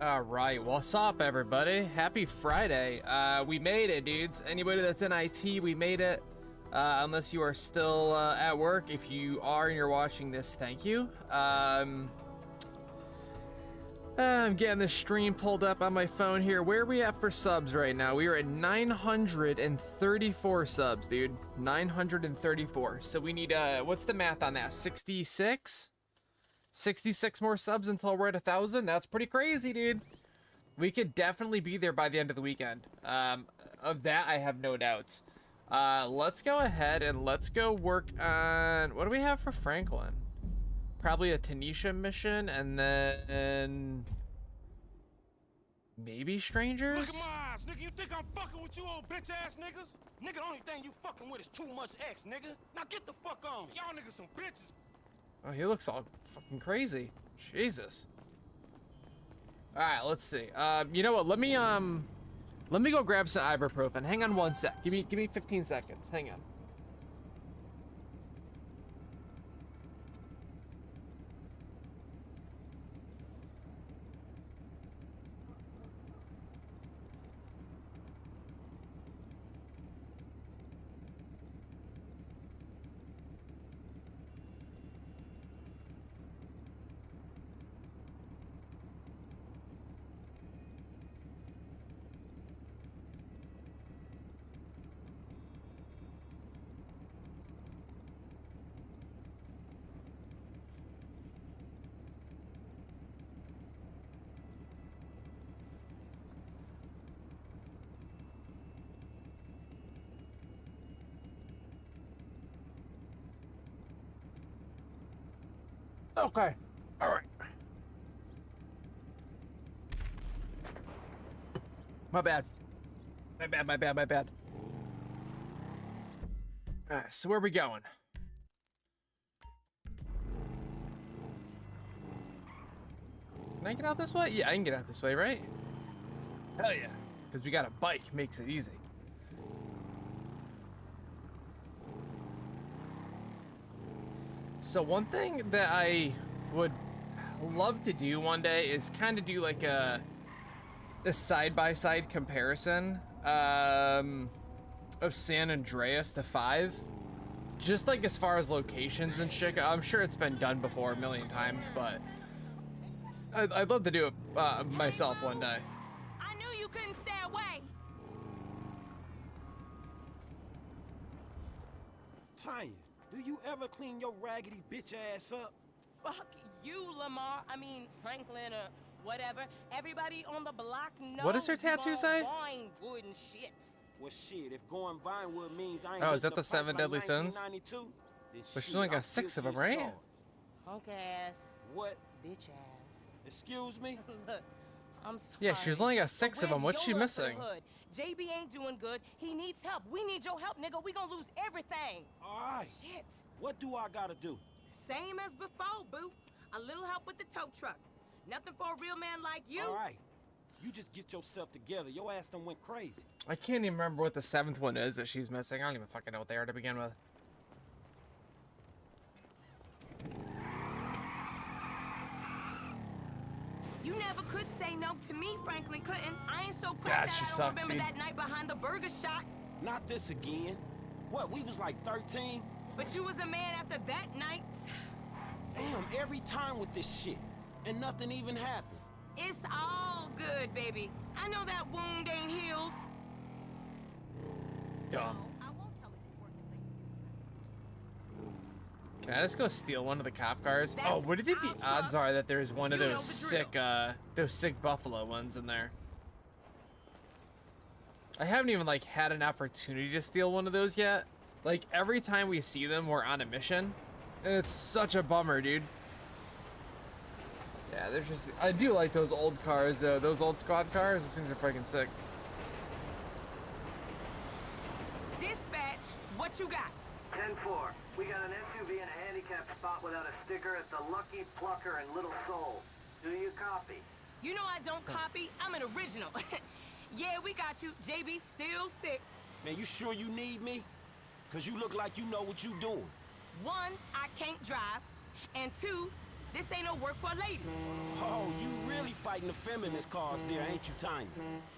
All right, what's up, everybody? Happy Friday. We made it, dudes. Anybody that's in IT, we made it. Unless you are still at work. If you are and you're watching this, thank you. I'm getting the stream pulled up on my phone here. Where are we at for subs right now? We are at 934 subs, dude. 934. So we need, what's the math on that? 66? 66 more subs until we're at 1,000. That's pretty crazy, dude. We could definitely be there by the end of the weekend. Of that, I have no doubts. Let's go ahead and let's go work on... What do we have for Franklin? Probably a Tanisha mission, and then... maybe strangers? Look at my eyes, nigga. You think I'm fucking with you old bitch-ass niggas? Nigga, the only thing you fucking with is too much X, nigga. Now get the fuck on. Y'all niggas some bitches. Oh, he looks all fucking crazy. Jesus. Alright, let's see. You know what? Let me go grab some ibuprofen. Hang on one sec. Give me 15 seconds. Hang on. Okay. All right. My bad. My bad. All right, so where are we going? Can I get out this way? Yeah, I can get out this way, right? Hell yeah. Because we got a bike, makes it easy. So one thing that I would love to do one day is kind of do like a side-by-side comparison of San Andreas to 5. Just like as far as locations and shit. I'm sure it's been done before a million times, but I'd love to do it myself one day. I knew you couldn't stay away. Tanya, do you ever clean your raggedy bitch ass up? Fuck you, Lamar. I mean, Franklin or whatever. Everybody on the block knows. What does her tattoo say? Vinewood and shit. Well, shit, if going Vinewood means I ain't Oh, is hitting that the 7 pipe like deadly sins? 1992, then But she's shit, only got I'm 6 of them, guilty as right? charged. Punk ass. What? Bitch ass. Excuse me? Look, I'm sorry. Yeah, she's only got 6 but of them. where's What's she your love for the missing? hood? JB ain't doing good. He needs help. We need your help, nigga. We gonna lose everything. All right. Shit. What do I gotta do? Same as before, boo. A little help with the tow truck. Nothing for a real man like you. All right. You just get yourself together. Your ass done went crazy. I can't even remember what the 7th one is that she's missing. I don't even fucking know what they are to begin with. You never could say no to me, Franklin Clinton. I ain't so God, cracked she that I don't sucks, remember dude. that night behind the burger shop. Not this again. What, we was like 13? But you was a man after that night. Damn, every time with this shit. And nothing even happened. It's all good, baby. I know that wound ain't healed. Dumb. I won't tell you working things. Can I just go steal one of the cop cars? That's Oh, what do you think the our odds truck. are that there's one of You know those the sick buffalo ones in there? I haven't even like had an opportunity to steal one of those yet. Like every time we see them, we're on a mission. And it's such a bummer, dude. Yeah, they're just, I do like those old cars though. Those old squad cars, those things are freaking sick. Dispatch, what you got? 10-4. We got an SUV in a handicapped spot without a sticker at the Lucky Plucker in Little Seoul. Do you copy? You know I don't copy. I'm an original. Yeah, we got you. JB still sick. Man, you sure you need me? Cause you look like you know what you doing. 1, I can't drive. And 2, This ain't no work for a lady. Oh, you really fighting the feminist cause there, ain't you, Tiny?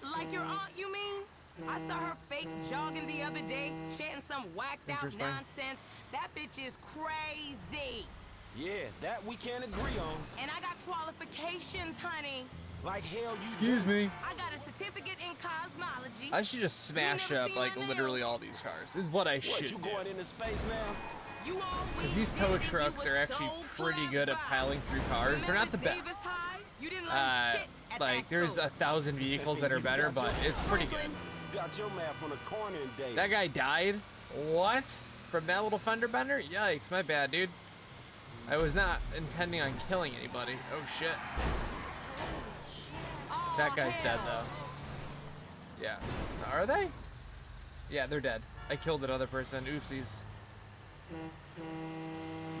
Like your aunt, you mean? I saw her fake jogging the other day, chanting some whacked out Interesting. nonsense. That bitch is crazy. Yeah, that we can't agree on. And I got qualifications, honey. Like hell you Excuse me. I got a certificate in cosmology. I should just smash never up seen like my literally nails. all these cars. Is what I What, should you do. going into space now? You always Because these did tow it, you trucks was are actually so pretty good at clever. piling through cars. They're not the Remember best. Davis High? You didn't learn shit at Like that there's school. 1,000 vehicles that are better, but it's pretty good. You got your math on the corner and Dave. That guy died? What? From that little fender bender? Yikes, my bad, dude. I was not intending on killing anybody. Oh shit. Oh, That guy's dead hell. though. Yeah. Are they? Yeah, they're dead. I killed another person. Oopsies.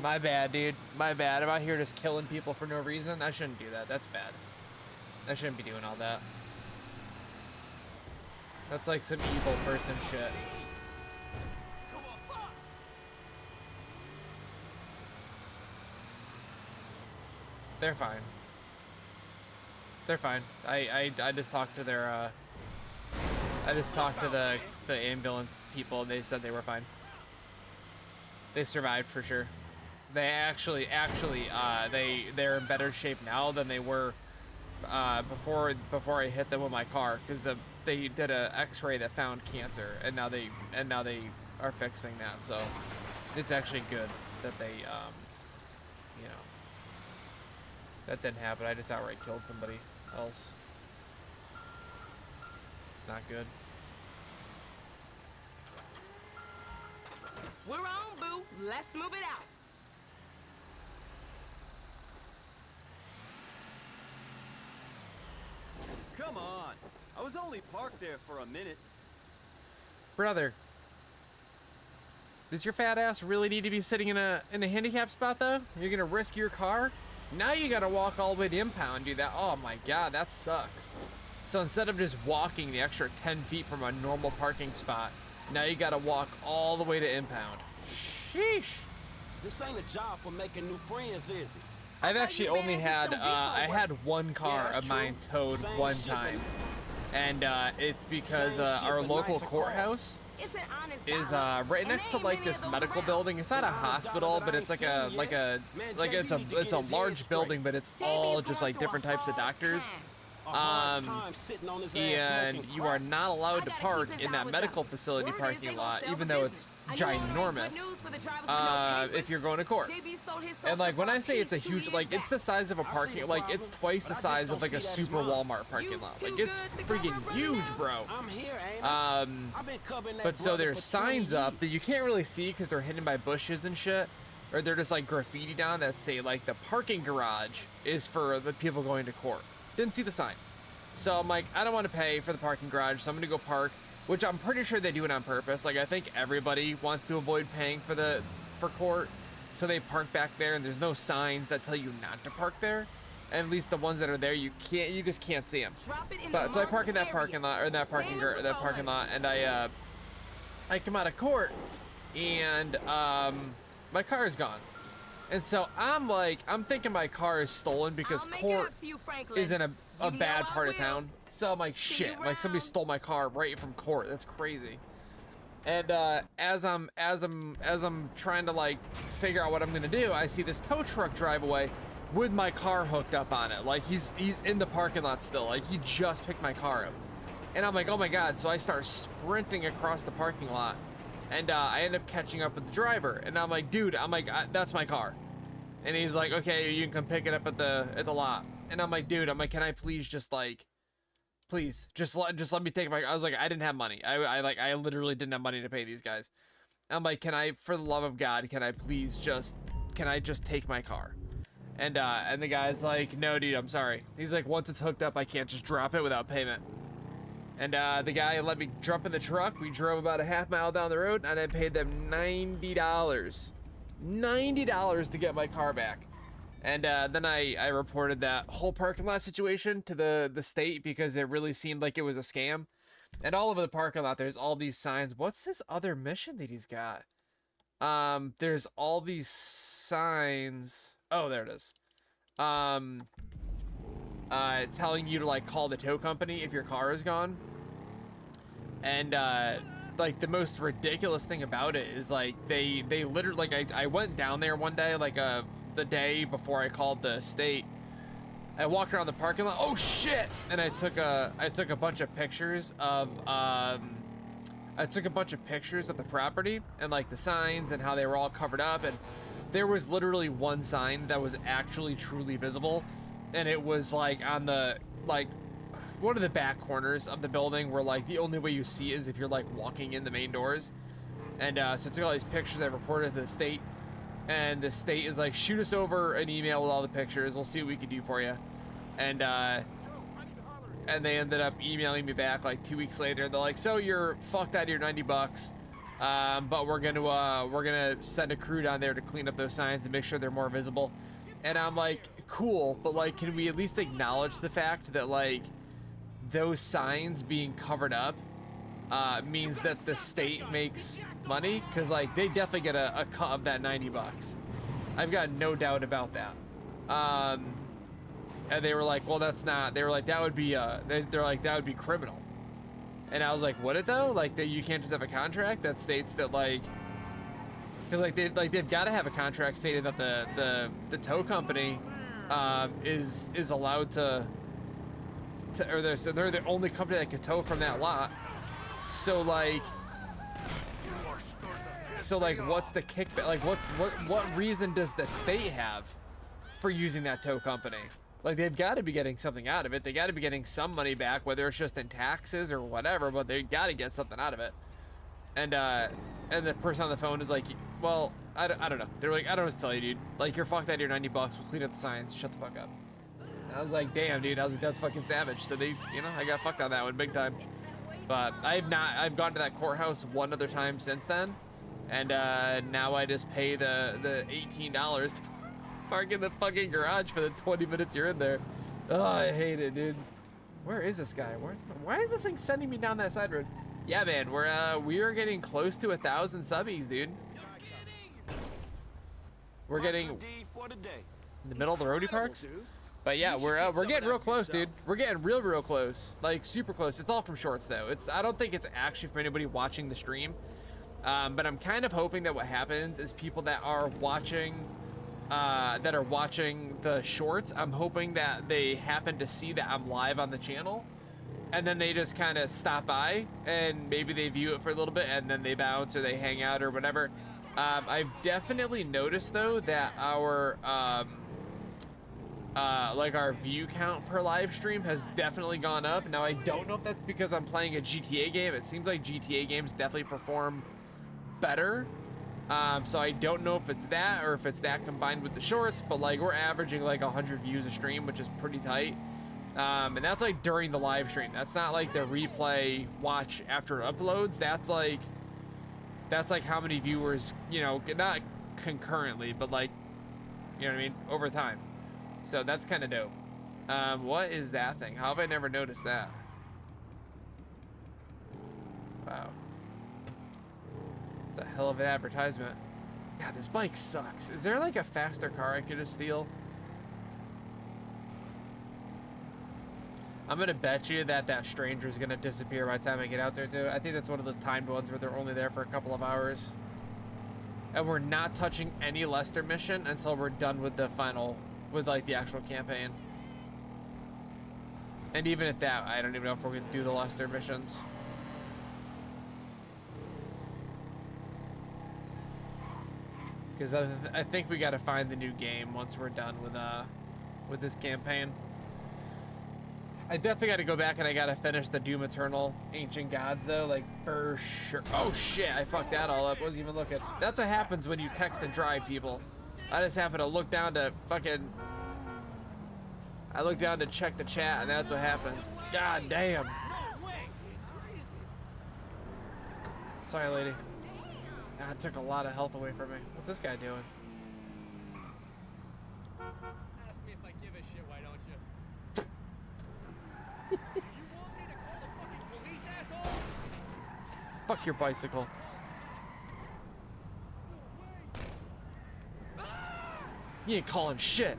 My bad, dude. My bad. I'm out here just killing people for no reason. I shouldn't do that. That's bad. I shouldn't be doing all that. That's like some evil person shit. They're fine. They're fine. I just talked to their I just talked to the ambulance people and they said they were fine. They survived for sure. They actually they're in better shape now than they were before I hit them with my car, because they did a X-ray that found cancer, and now they are fixing that. So it's actually good that they you know, that didn't happen. I just outright killed somebody else. It's not good. We're on, boo. Let's move it out. Come on. I was only parked there for a minute. Brother, does your fat ass really need to be sitting in a handicap spot though? You're gonna risk your car? Now you gotta walk all the way to impound, dude. Oh my god, that sucks. So instead of just walking the extra 10 feet from a normal parking spot, now you gotta walk all the way to impound. Sheesh. This ain't a job for making new friends, is it? I've thought actually you only managed had some I repo had work. one car that's of mine true. towed Same one shit, time, but- and it's because Same shit, our but local nicer car. courthouse It's an honest is dollar, right and next there to ain't like many this of those medical around. building. It's not a An honest hospital, dollar but that it's like I a ain't seen like a yet. Man, like JB it's a need to get his large head building, straight. but it's JB's all going just like through a different types of hard doctors. time. A hard Um, time sitting on his ass And smoking you crack. are not allowed to I gotta park keep his in that hours medical up. facility Word is parking they gonna lot, sell even the though business. it's I know it ain't good ginormous. news for the drivers with no If papers. you're going to court. JB sold his And like when I say it's a social huge, for like years it's the size of a I see parking, the like it's problem, twice but the I just size don't of like see a that as super mine. Walmart parking You lot. too Like it's good to cover, freaking brother, huge, now? bro. I'm here, ain't I? I've been covering that But so brother there's for 20 signs up years. that you can't really see because they're hidden by bushes and shit, or they're just like graffiti down that say like the parking garage is for the people going to court. Didn't see the sign, so I'm like, I don't want to pay for the parking garage, so I'm gonna go park, which I'm pretty sure they do it on purpose. Like I think everybody wants to avoid paying for court, so they park back there, and there's no signs that tell you not to park there. And at least the ones that are there, you just can't see them. Drop it in But the so I park in that market parking lot, or in that area. parking Same as with that parking lot, and I come out of court, and my car is gone, and so I'm thinking my car is stolen because I'll make it court up to you, Franklin. is in a You know bad I part of will. town. So I'm like, See you shit, like somebody around. stole my car right from court. That's crazy. And as I'm trying to like figure out what I'm gonna do, I see this tow truck drive away with my car hooked up on it. Like he's in the parking lot still. Like he just picked my car up. And I'm like, oh my god. So I start sprinting across the parking lot, and I end up catching up with the driver. And I'm like, dude, that's my car. And he's like, okay, you can come pick it up at the lot. And I'm like, dude, can I please just like, please just let me take my. I was like, I didn't have money. I literally didn't have money to pay these guys. I'm like, can I, for the love of God, can I just take my car? And the guy's like, no, dude, I'm sorry. He's like, once it's hooked up, I can't just drop it without payment. And the guy let me jump in the truck. We drove about a half mile down the road, and I paid them $90. $90 to get my car back. And then I reported that whole parking lot situation to the state because it really seemed like it was a scam. And all over the parking lot, there's all these signs. What's his other mission that he's got? There's all these signs. Oh, there it is. telling you to like call the tow company if your car is gone. And like the most ridiculous thing about it is like they literally like I went down there one day like the day before I called the state. I walked around the parking lot. Oh shit! And I took a bunch of pictures of the property and like the signs and how they were all covered up, and there was literally one sign that was actually truly visible, and it was like on the like one of the back corners of the building where like the only way you see is if you're like walking in the main doors. And so I took all these pictures, I reported to the state, and the state is like, shoot us over an email with all the pictures, we'll see what we can do for you. And they ended up emailing me back like 2 weeks later, and they're like, so you're fucked out of your $90, but we're gonna send a crew down there to clean up those signs and make sure they're more visible. And I'm like, cool, but like, can we at least acknowledge the fact that like those signs being covered up means that the state makes money? Because like they definitely get a cut of that $90. I've got no doubt about that. And they were like, well, that's not, they were like, that would be they're like, that would be criminal. And I was like, would it though? Like that you can't just have a contract that states that like, because like they've got to have a contract stating that the tow company is allowed to or they're the only company that can tow from that lot. So like what's the kickback? Like what reason does the state have for using that tow company? Like they've got to be getting something out of it. They got to be getting some money back, whether it's just in taxes or whatever, but they got to get something out of it. And the person on the phone is like, well, I don't know. They're like, I don't know what to tell you, dude. Like, you're fucked out of your $90. We'll clean up the signs. Shut the fuck up. And I was like, damn, dude. I was like, that's fucking savage. So they, you know, I got fucked on that one big time. But I've gone to that courthouse one other time since then. And now I just pay the $18 to park in the fucking garage for the 20 minutes you're in there. Oh, I hate it, dude. Where is this guy? Why is this thing sending me down that side road? Yeah, man, we are getting close to 1,000 subbies, dude. We're getting in the middle of the roadie parks. But yeah, we're getting real close, dude. We're getting real close, like super close. It's all from shorts though. I don't think it's actually from anybody watching the stream. But I'm kind of hoping that what happens is people that are watching the shorts, I'm hoping that they happen to see that I'm live on the channel, and then they just kind of stop by and maybe they view it for a little bit and then they bounce or they hang out or whatever. I've definitely noticed though that our like our view count per live stream has definitely gone up. Now I don't know if that's because I'm playing a GTA game. It seems like GTA games definitely perform better. So I don't know if it's that or if it's that combined with the shorts, but like we're averaging like 100 views a stream, which is pretty tight. And that's like during the live stream. That's not like the replay watch after it uploads. That's like how many viewers, you know, not concurrently, but like, you know what I mean, over time. So that's kind of dope. What is that thing? How have I never noticed that? Wow. It's a hell of an advertisement. God, this bike sucks. Is there like a faster car I could just steal? I'm gonna bet you that stranger's gonna disappear by the time I get out there too. I think that's one of those timed ones where they're only there for a couple of hours. And we're not touching any Lester mission until we're done with the final, with like the actual campaign. And even at that, I don't even know if we're gonna do the Lester missions. Because I think we gotta find the new game once we're done with this campaign. I definitely gotta go back and I gotta finish the Doom Eternal Ancient Gods though, like for sure. Oh shit, I fucked that all up. Wasn't even looking. That's what happens when you text and drive, people. I just happen to look down to fucking... I look down to check the chat and that's what happens. God damn. Sorry, lady. That took a lot of health away from me. What's this guy doing? Ask me if I give a shit, why don't you? Do you want me to call the fucking police, asshole? Fuck your bicycle. You ain't calling shit.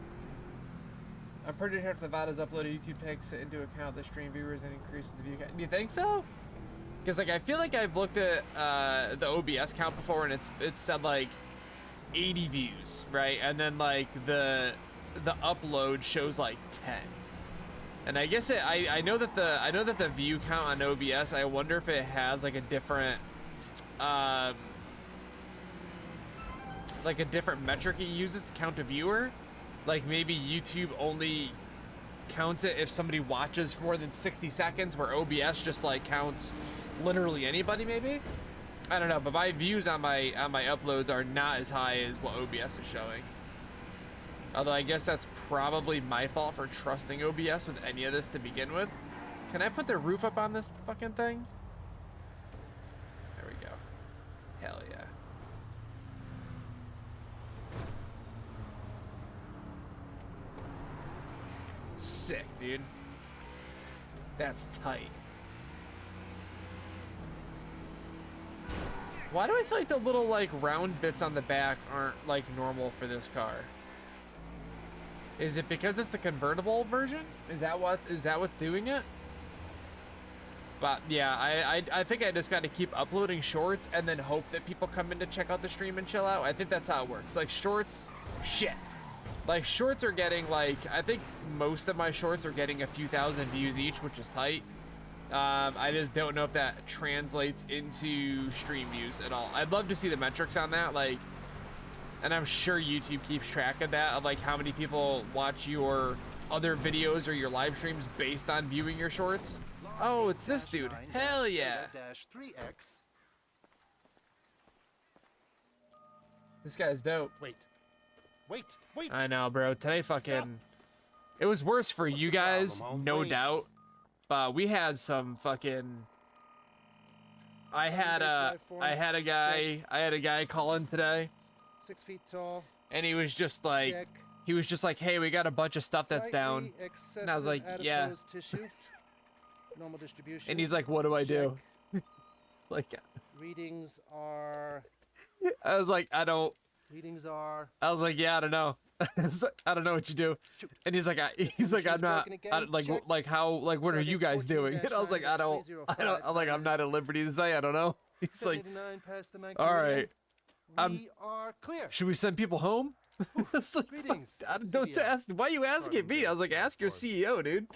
I'm pretty sure if the VOD is uploaded, YouTube takes it into account the stream viewers and increases the view count. Do you think so? Because like I feel like I've looked at the OBS count before and it's said like 80 views, right? And then like the upload shows like 10. And I guess I know that the view count on OBS, I wonder if it has like a different metric it uses to count a viewer. Like maybe YouTube only counts it if somebody watches for more than 60 seconds, where OBS just like counts literally anybody maybe. I don't know, but my views on my uploads are not as high as what OBS is showing. Although I guess that's probably my fault for trusting OBS with any of this to begin with. Can I put the roof up on this fucking thing? There we go. Hell yeah. Sick, dude. That's tight. Why do I feel like the little like round bits on the back aren't like normal for this car? Is it because it's the convertible version? Is that what's doing it? But yeah, I think I just got to keep uploading shorts and then hope that people come in to check out the stream and chill out. I think that's how it works. Like shorts, shit. Like shorts are getting like, I think most of my shorts are getting a few thousand views each, which is tight. I just don't know if that translates into stream views at all. I'd love to see the metrics on that, like, and I'm sure YouTube keeps track of that, of like how many people watch your other videos or your live streams based on viewing your shorts. Oh, it's this dude. Hell yeah. This guy's dope. Wait. I know, bro. Today fucking... It was worse for you guys, no doubt. But we had some fucking... I had a guy calling today. 6 feet tall. And he was just like... Check. He was just like, hey, we got a bunch of stuff that's down. And I was like, yeah. Tissue. Normal distribution. And he's like, what do I do? Like... Readings are... I was like, Readings are... I was like, yeah, I don't know. I don't know what you do. And he's like, I'm not, what are you guys doing? And I was like, I'm not at liberty to say, I don't know. He's like, all right, we are clear. should we send people home? It's like, Greetings, don't ask, why are you asking me? I was like, ask your CEO, dude.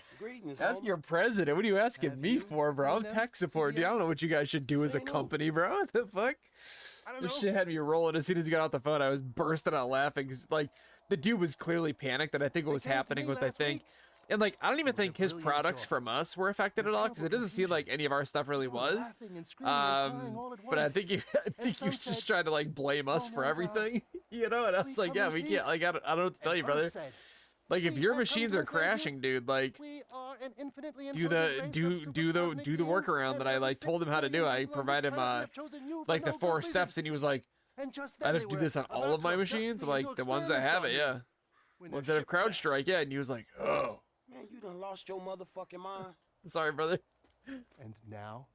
Ask your president. What are you asking me for, bro? I'm tech support, dude. I don't know what you guys should do as a company, bro. What the fuck? This shit had me rolling. As soon as he got off the phone, I was bursting out laughing. 'Cause, like, the dude was clearly panicked, and I think what was happening was, and like, I don't even think his products from us were affected at all, because it doesn't seem like any of our stuff really was. But I think he was just trying to like blame us for everything, you know. And I was like, yeah, we can't. Like, I don't know what to tell you, brother. Like, if your machines are crashing, dude, like, do the workaround that I like told him how to do. I provide him like the 4 steps, and he was like, I have to do this on all of my machines, like the ones that have it, yeah. Ones that have CrowdStrike, yeah. And he was like, oh. Man, you done lost your motherfucking mind. Sorry, brother. And now,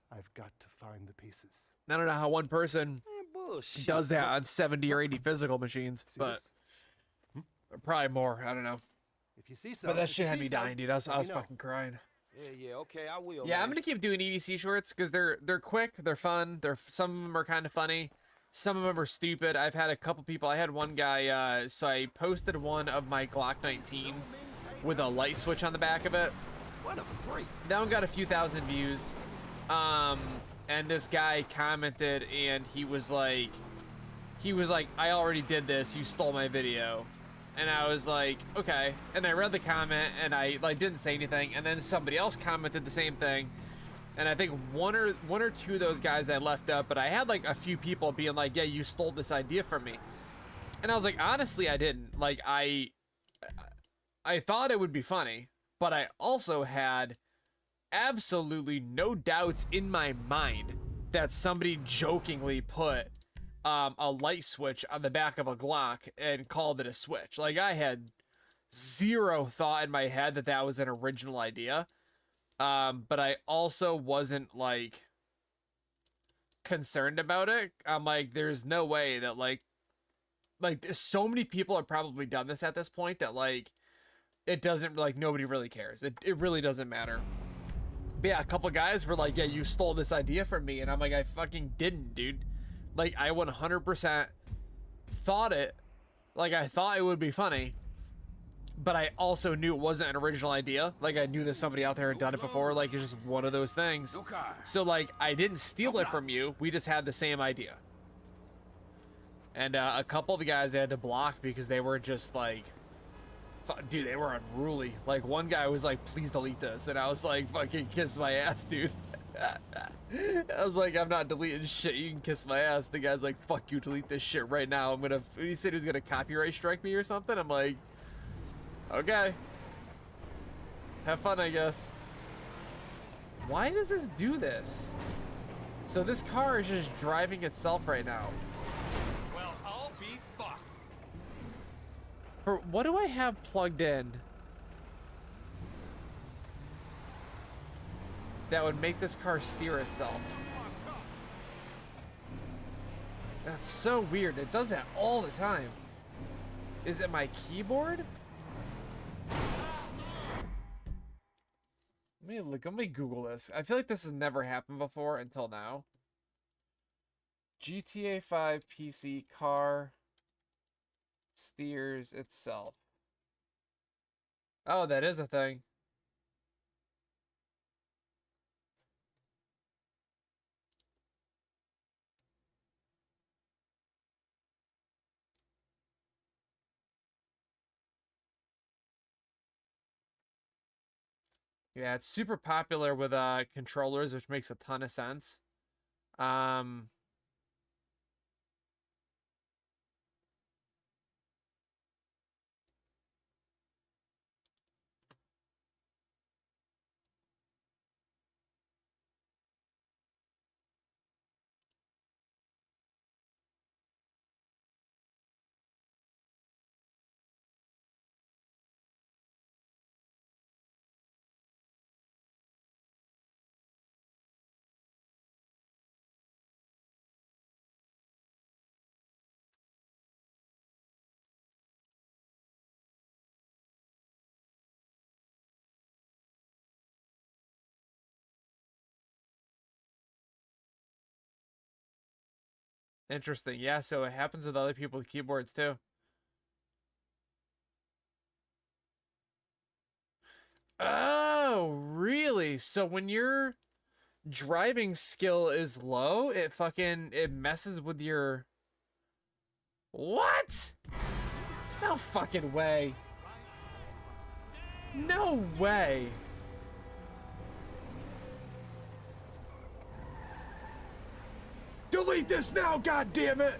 I've got to find the pieces. I don't know how one person Man, bullshit. does that on 70 or 80 physical machines, but probably more. I don't know. If you see some, But that shit had me dying, dude. I was fucking crying. Yeah, okay, I will. Yeah, man. I'm gonna keep doing EDC shorts because they're quick, they're fun, some of them are kind of funny, some of them are stupid. I've had a couple people. I had one guy. So I posted one of my Glock 19 with a light switch on the back of it. What a freak. That one got a few thousand views. And this guy commented, and he was like, I already did this. You stole my video. And I was like, okay. And I read the comment, and I like didn't say anything. And then somebody else commented the same thing. And I think one or two of those guys I left up, but I had like a few people being like, yeah, you stole this idea from me. And I was like, honestly, I didn't. Like, I thought it would be funny, but I also had absolutely no doubts in my mind that somebody jokingly put a light switch on the back of a Glock and called it a switch. Like, I had zero thought in my head that that was an original idea. But I also wasn't like concerned about it. I'm like, there's no way that like so many people have probably done this at this point that like it doesn't, like, nobody really cares. It really doesn't matter. But yeah, a couple guys were like, yeah, you stole this idea from me. And I'm like, I fucking didn't, dude. Like, I 100% thought it. Like, I thought it would be funny. But I also knew it wasn't an original idea. Like, I knew that somebody out there had done it before. Like, it's just one of those things. So, like, I didn't steal it from you. We just had the same idea. And a couple of the guys I had to block because they were just like, dude, they were unruly. Like, one guy was like, please delete this. And I was like, fucking kiss my ass, dude. I was like, I'm not deleting shit. You can kiss my ass. The guy's like, fuck you, delete this shit right now. He said he was gonna copyright strike me or something. I'm like, okay. Have fun, I guess. Why does this do this? So this car is just driving itself right now. Well, I'll be fucked. What do I have plugged in that would make this car steer itself? That's so weird. It does that all the time. Is it my keyboard? Let me Google this. I feel like this has never happened before until now. GTA 5 PC car steers itself. Oh, that is a thing. Yeah, it's super popular with controllers, which makes a ton of sense. Interesting. Yeah, so it happens with other people with keyboards too. Oh, really? So when your driving skill is low, it messes with your... What? No fucking way. No way. Delete this now, god damn it!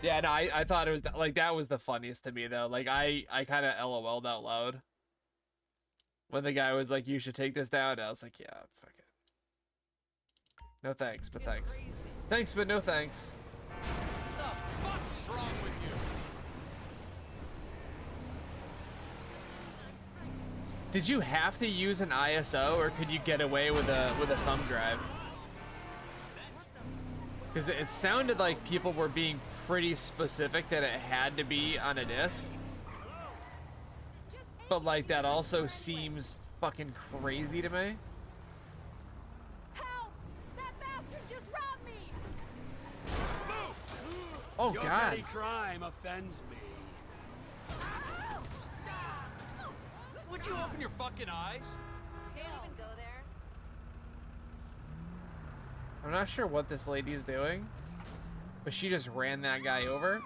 Yeah, no, I thought it was like, that was the funniest to me though. Like, I kind of LOL'd out loud when the guy was like, you should take this down. I was like, yeah, fuck it. No thanks, but thanks. Thanks, but no thanks. What the fuck is wrong with you? Did you have to use an ISO, or could you get away with a thumb drive? Because it sounded like people were being pretty specific that it had to be on a disc. But like, that also seems fucking crazy to me. Help! That bastard just robbed me! Oh Your god. petty crime offends me. Would you open your fucking eyes? Don't even go there. I'm not sure what this lady is doing, but she just ran that guy over.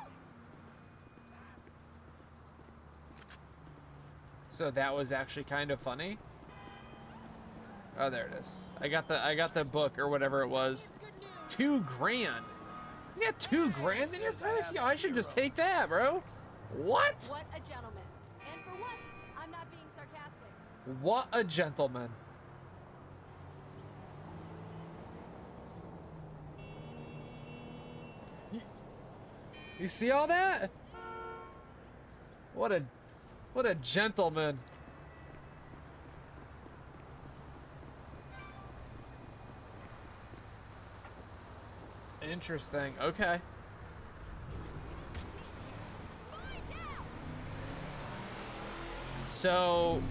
So that was actually kind of funny. Oh, there it is. I got the book or whatever it was. $2 grand. You got $2 grand in your purse? Yeah, I should just take that, bro. What? What a gentleman. And for once, I'm not being sarcastic. What a gentleman. You see all that? What a gentleman. Interesting. Okay. So,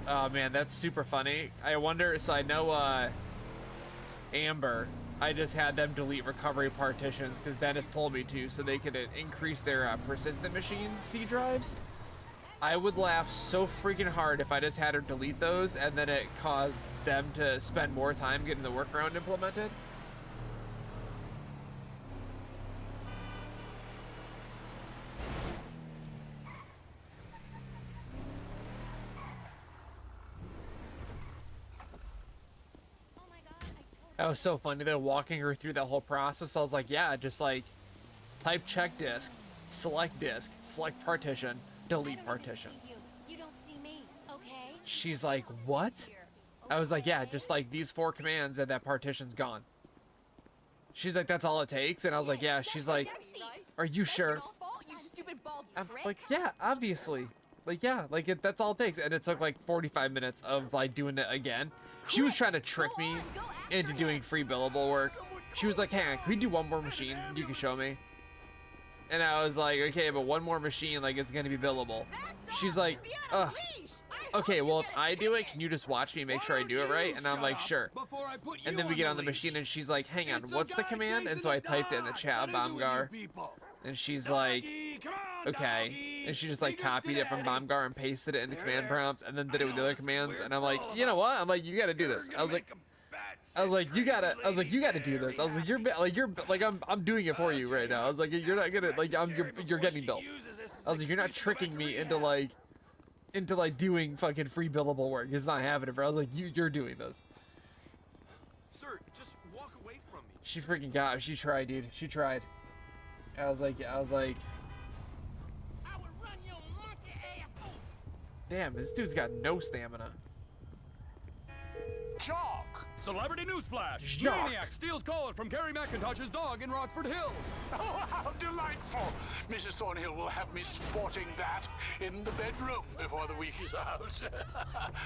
oh man, that's super funny. I wonder, so I know Amber, I just had them delete recovery partitions because Dennis told me to, so they could increase their persistent machine C drives. I would laugh so freaking hard if I just had her delete those and then it caused them to spend more time getting the workaround implemented. Oh my god, I totally... That was so funny. They're walking her through that whole process. I was like, yeah, just like type check disk, select partition, delete partition. You don't see me, okay? She's like, what? I was like, yeah, just like these 4 commands and that partition's gone. She's like, that's all it takes? And I was like, yeah. She's like, are you sure? Fault, you stupid bald I'm prick. like, yeah, obviously. Like, yeah, like that's all it takes. And it took like 45 minutes of like doing it again. She was trying to trick me into doing free billable work. She was like, hey, can we do one more machine? You can show me. And I was like, okay, but one more machine, like it's gonna be billable. She's like, ugh. Okay, well, if I do it, can you just watch me make sure I do it right? And I'm like, sure. And then we get on the machine and she's like, hang on, what's the command? And so I typed it in the chat, Bomgar. And she's like, okay. And she just like copied it from Bomgar and pasted it in the command prompt and then did it with the other commands. And I'm like, you know what? I'm like, you gotta do this. I was like, you gotta do this. I was like, I'm doing it for you right now. I was like, you're not gonna, like, you're getting billed. I was like, you're not tricking me into doing fucking free billable work. It's not happening, bro. I was like, you're doing this. Sir, just walk away from me. She freaking got it. She tried, dude. She tried. I was like, I would run your monkey ass over. damn, this dude's got no stamina. Jock! Celebrity newsflash! Jock. Maniac steals code from Carrie McIntosh's dog in Rockford Hills. Oh, how delightful! Mrs. Thornhill will have me sporting that in the bedroom before the week is out.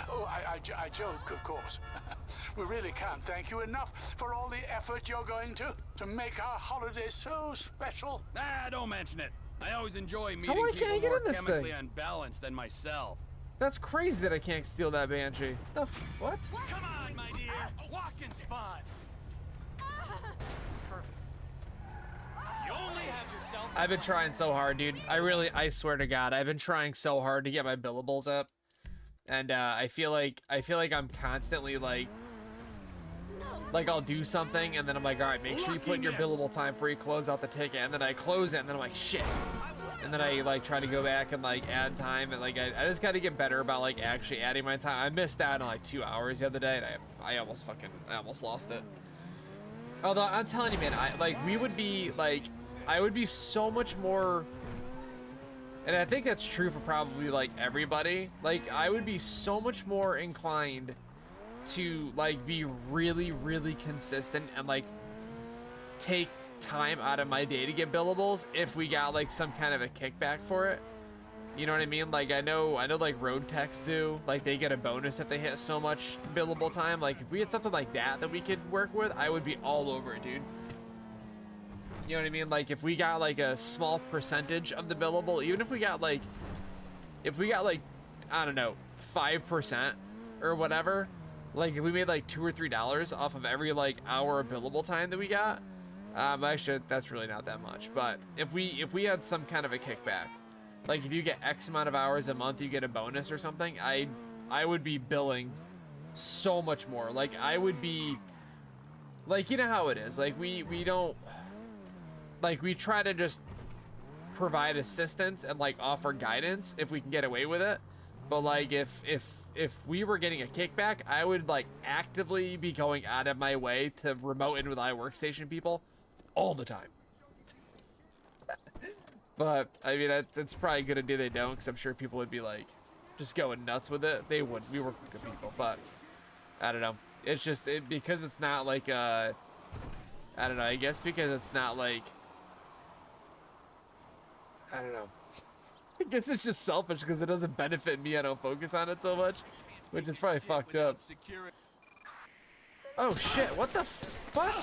Oh, I joke, of course. We really can't thank you enough for all the effort you're going to make our holiday so special. Ah, don't mention it. I always enjoy How meeting I people can't get more in this chemically thing? unbalanced than myself. That's crazy that I can't steal that Banshee. What? Come on, my dear. Walking's fun. You only have yourself. I've been trying so hard, dude. I swear to God, I've been trying so hard to get my billables up. And I feel like I'm constantly like I'll do something and then I'm like, all right, make sure you put in your billable time before you close out the ticket. And then I close it and then I'm like, shit. And then I like try to go back and like add time and like I just got to get better about like actually adding my time. I missed out on like 2 hours the other day and I almost lost it. Although I'm telling you, man, I would be so much more, and I think that's true for probably like everybody. Like I would be so much more inclined to like be really, really consistent and like take time out of my day to get billables if we got like some kind of a kickback for it. You know what I mean? Like I know like road techs do, like they get a bonus if they hit so much billable time. Like if we had something like that we could work with, I would be all over it, dude. You know what I mean? Like if we got like a small percentage of the billable, even if we got like I don't know, 5% or whatever, like if we made like $2 or $3 off of every like hour of billable time that we got, actually that's really not that much, but if we had some kind of a kickback, like if you get X amount of hours a month you get a bonus or something, I would be billing so much more. Like I would be like, you know how it is, like we don't, like we try to just provide assistance and like offer guidance if we can get away with it, but like if we were getting a kickback, I would like actively be going out of my way to remote in with iWorkstation people all the time. But I mean, it's probably a good idea they don't, because I'm sure people would be like just going nuts with it. They would. We work with good people, but I don't know. It's just because it's not like I don't know. I guess because it's not like, I don't know. I guess it's just selfish because it doesn't benefit me. I don't focus on it so much, which is probably fucked up. Oh shit! What the fuck?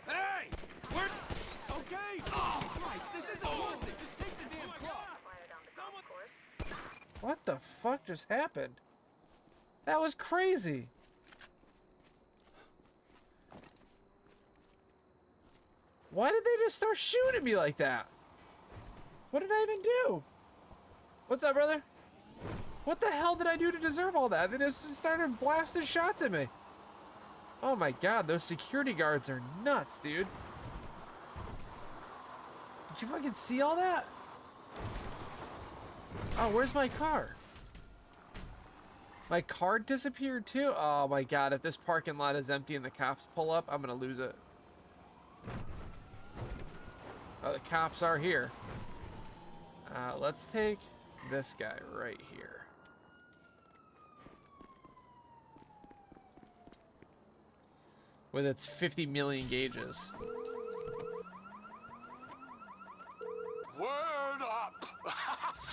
Hey! Where's... Okay! Oh, Christ, this isn't worth it. Just take the damn clock. What the fuck just happened? That was crazy. Why did they just start shooting me like that? What did I even do? What's up, brother? What the hell did I do to deserve all that? They just started blasting shots at me. Oh my god, those security guards are nuts, dude. Did you fucking see all that? Oh, where's my car? My car disappeared too? Oh my god, if this parking lot is empty and the cops pull up, I'm gonna lose it. Oh, the cops are here. Let's take this guy right here. With its 50 million gauges. Word up!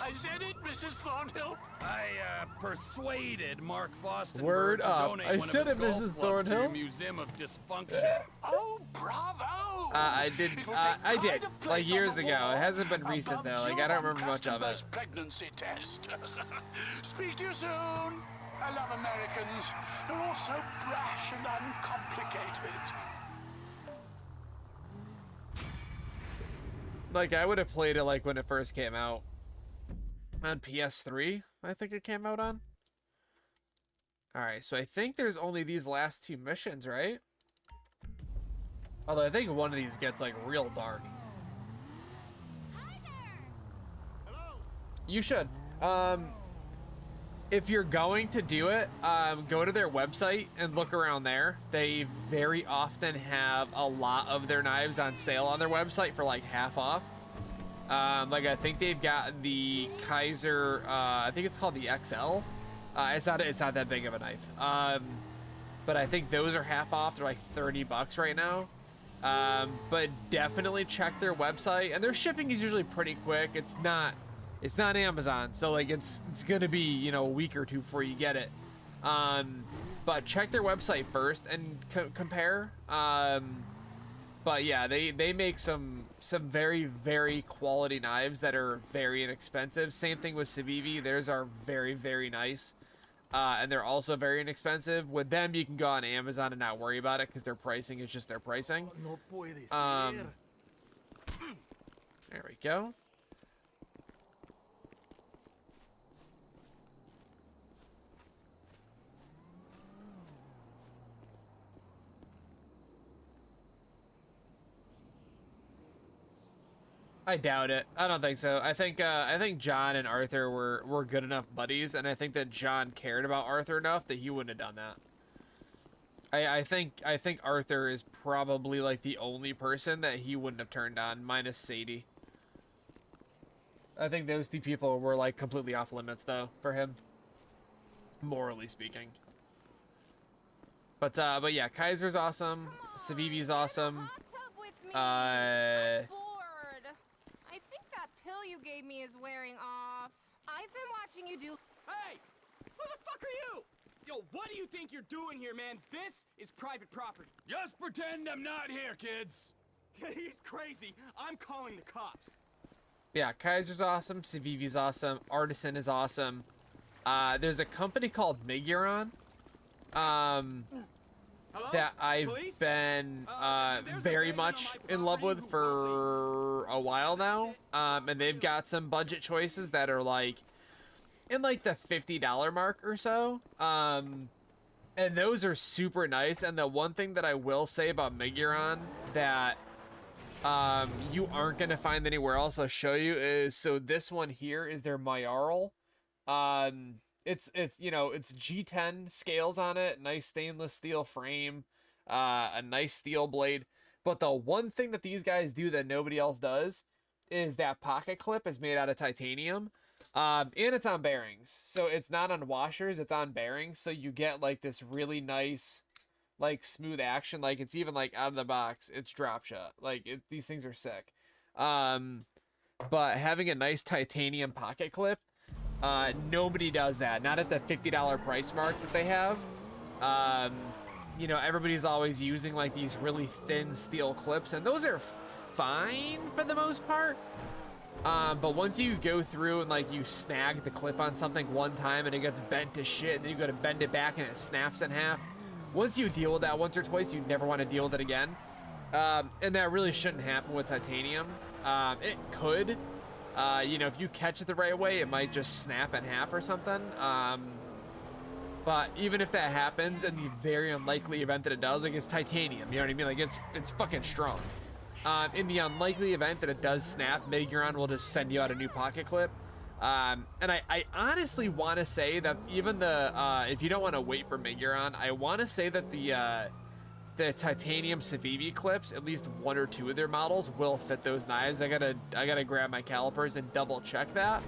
I said it, Mrs. Thornhill. I persuaded Mark Fostenberg Word to up. donate I one said of it, his Mrs. golf clubs to Thornhill. your Museum of Dysfunction. Oh, bravo! I did. It will take I pride did. of place Like years on the ago. wall It hasn't been recent though. above Like I your don't remember much of it. customized pregnancy test. Speak to you soon. I love Americans. They're all so brash and uncomplicated. Like I would have played it like when it first came out on PS3. I think it came out on. All right, so I think there's only these last 2 missions, right? Although I think one of these gets like real dark. You should. If you're going to do it, go to their website and look around there. They very often have a lot of their knives on sale on their website for like half off. Like I think they've got the Kaiser, I think it's called the XL. It's not that big of a knife. But I think those are half off. They're like $30 right now. But definitely check their website, and their shipping is usually pretty quick. It's not Amazon, so like it's gonna be, you know, a week or two before you get it. But check their website first and compare. But yeah, they make some very, very quality knives that are very inexpensive. Same thing with Civivi. Theirs are very, very nice. And they're also very inexpensive. With them, you can go on Amazon and not worry about it because their pricing is just their pricing. There we go. I doubt it. I don't think so. I think John and Arthur were good enough buddies, and I think that John cared about Arthur enough that he wouldn't have done that. I think Arthur is probably like the only person that he wouldn't have turned on, minus Sadie. I think those 2 people were like completely off limits though for him, morally speaking. But yeah, Kaiser's awesome. Civivi's awesome. I think that pill you gave me is wearing off. I've been watching you do. Hey! Who the fuck are you? Yo, what do you think you're doing here, man? This is private property. Just pretend I'm not here, kids. He's crazy. I'm calling the cops. Yeah, Kaiser's awesome. Civivi's awesome. Artisan is awesome. There's a company called Miguron. That I've been very much in love with for a while now. And they've got some budget choices that are like in like the $50 mark or so. And those are super nice. And the one thing that I will say about Miguron that you aren't going to find anywhere else, I'll show you, is so this one here is their Mayoral. It's you know, it's G10 scales on it, nice stainless steel frame, a nice steel blade. But the one thing that these guys do that nobody else does is that pocket clip is made out of titanium, and it's on bearings. So it's not on washers, it's on bearings. So you get like this really nice, like smooth action. Like it's even like out of the box, it's drop shot. Like these things are sick. But having a nice titanium pocket clip, nobody does that. Not at the $50 price mark that they have. You know, everybody's always using like these really thin steel clips, and those are fine for the most part. But once you go through and like you snag the clip on something one time and it gets bent to shit, and then you go to bend it back and it snaps in half. Once you deal with that once or twice, you never want to deal with it again. And that really shouldn't happen with titanium. It could, you know, if you catch it the right way, it might just snap in half or something. But even if that happens, in the very unlikely event that it does, like it's titanium, you know what I mean? Like it's fucking strong. In the unlikely event that it does snap, Miguron will just send you out a new pocket clip. And I honestly want to say that even the, if you don't want to wait for Miguron, I want to say that the titanium Civivi clips, at least 1 or 2 of their models will fit those knives. I gotta grab my calipers and double check that.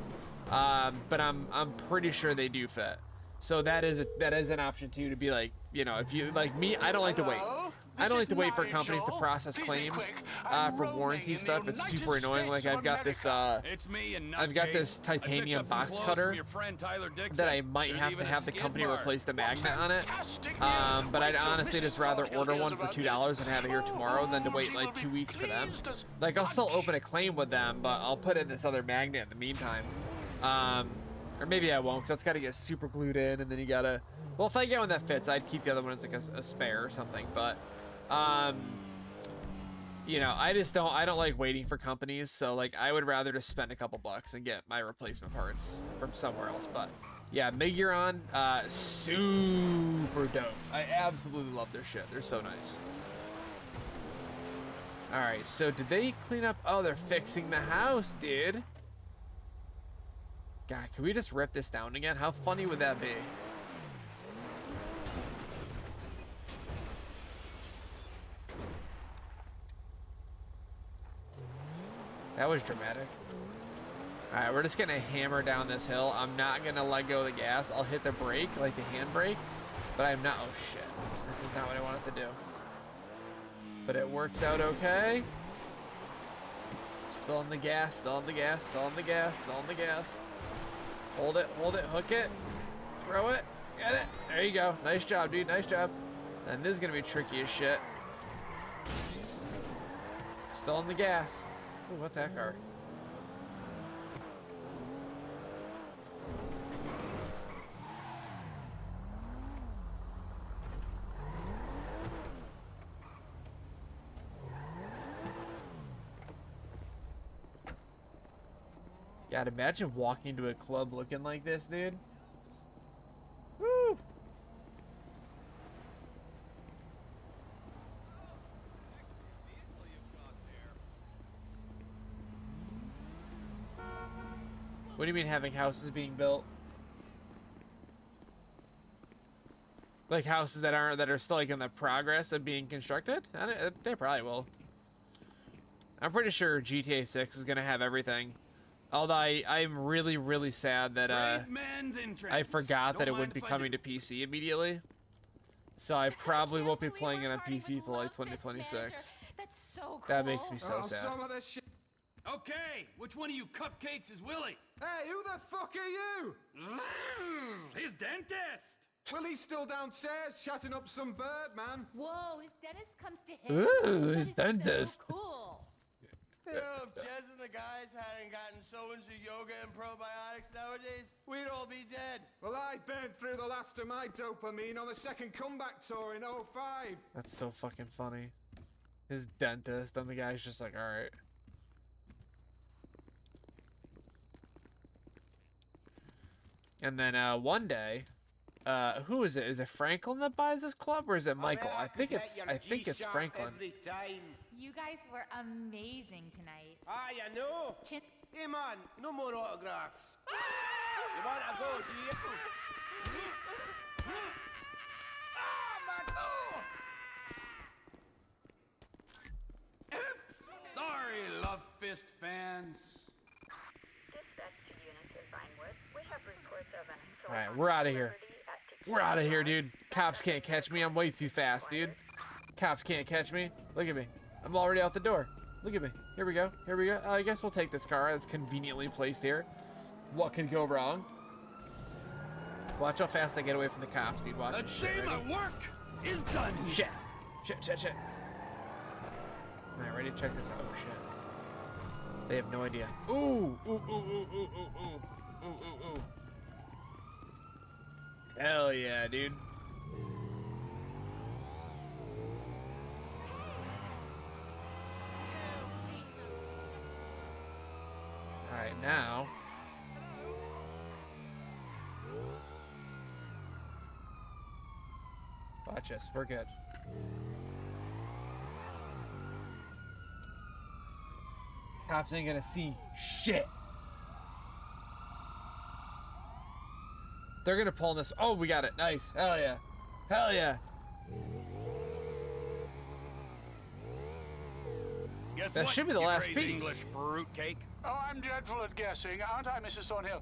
But I'm pretty sure they do fit. So that is an option too, to be like, you know, if you like me, I don't like to wait. I don't like to wait for companies to process claims for warranty stuff. It's super annoying. Like I've got this titanium box cutter that I might have to have the company replace the magnet on it. But I'd honestly just rather order one for $2 and have it here tomorrow than to wait like 2 weeks for them. Like I'll still open a claim with them, but I'll put in this other magnet in the meantime. Or maybe I won't, because that's got to get super glued in, and then you gotta. Well, if I get one that fits, I'd keep the other one as like a spare or something. But you know, I don't like waiting for companies, so like I would rather just spend a couple bucks and get my replacement parts from somewhere else. But yeah, Miguron, super dope. I absolutely love their shit. They're so nice. All right, so did they clean up? Oh, they're fixing the house, dude. God, can we just rip this down again? How funny would that be? That was dramatic. All right, we're just gonna hammer down this hill. I'm not gonna let go of the gas. I'll hit the brake, like the handbrake, but I'm not. Oh shit, this is not what I wanted to do. But it works out okay. Still on the gas, still on the gas, still on the gas, still on the gas. Hold it, hook it, throw it, get it. There you go. Nice job, dude. Nice job. And this is gonna be tricky as shit. Still on the gas. Ooh, what's that car? God, imagine walking to a club looking like this, dude. Woo! What do you mean having houses being built? Like houses that are still like in the progress of being constructed? They probably will. I'm pretty sure GTA 6 is gonna have everything. Although I'm really, really sad that I forgot that it wouldn't be coming to PC immediately. So I probably won't be playing it on PC till like 2026. That's so cool. That makes me so sad. Okay, which one of you cupcakes is Willie? Hey, who the fuck are you? His dentist! Willie's still downstairs chatting up some bird, man. Whoa, his dentist comes to him. Ooh, his dentist. So cool. You know, if Jez and the guys hadn't gotten so into yoga and probiotics nowadays, we'd all be dead. Well, I burned through the last of my dopamine on the second comeback tour in 05. That's so fucking funny. His dentist, and the guy's just like, all right. And then one day, who is it? Is it Franklin that buys this club, or is it Michael? I think it's Franklin. You guys were amazing tonight. Ah, you know. Hey, man, no more autographs. You want to go, do you? Sorry, Love Fist fans. Alright, we're out of here. We're out of here, dude. Cops can't catch me. I'm way too fast, dude. Cops can't catch me. Look at me. I'm already out the door. Look at me. Here we go. Here we go. I guess we'll take this car. It's conveniently placed here. What could go wrong? Watch how fast I get away from the cops, dude. Watch Let's this say shit. my Ready? work is done here. Shit. Alright, ready to check this out. Oh, shit. They have no idea. Ooh, ooh, ooh, ooh, ooh, ooh, ooh, ooh, ooh, ooh. Hell yeah, dude. All right, now. Watch us, we're good. Cops ain't gonna see shit. They're gonna pull this. Oh, we got it. Nice. Hell yeah. Hell yeah. Guess That what, should be the you last crazy piece. English fruitcake. Oh, I'm dreadful at guessing, aren't I, Mrs. Thornhill?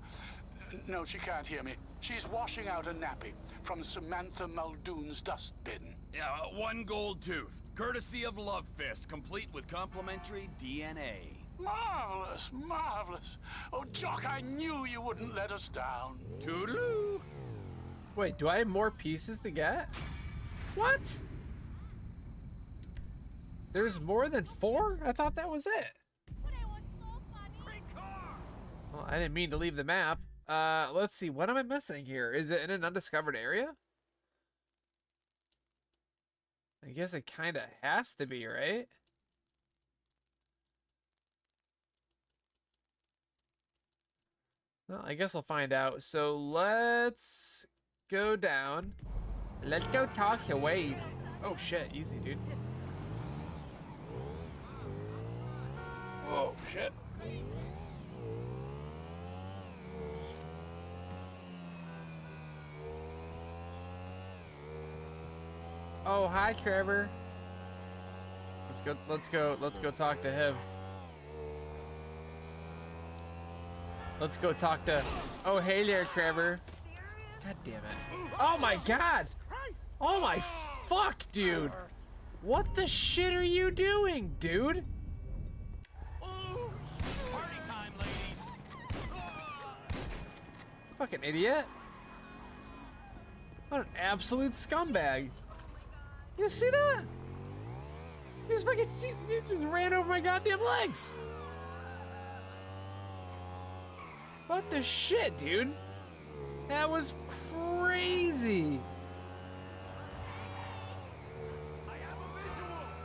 No, she can't hear me. She's washing out a nappy from Samantha Muldoon's dustbin. Yeah, 1 gold tooth, courtesy of Love Fist, complete with complimentary DNA. Marvelous, marvelous. Oh, Jock, I knew you wouldn't let us down. Toodaloo. Wait, do I have more pieces to get? What? There's more than 4? I thought that was it. Well, I didn't mean to leave the map. Let's see. What am I missing here? Is it in an undiscovered area? I guess it kind of has to be, right? Well, I guess we'll find out. So let's go down. Let's go talk to Wade. Oh shit, easy, dude. Whoa, shit. Oh, hi, Trevor. Let's go talk to him. Let's go talk to... Oh, hey there, Trevor. God damn it. Oh my god! Oh my fuck, dude! What the shit are you doing, dude? Party time, ladies. Fucking idiot. What an absolute scumbag. You see that? You just fucking you just ran over my goddamn legs. What the shit, dude? That was crazy.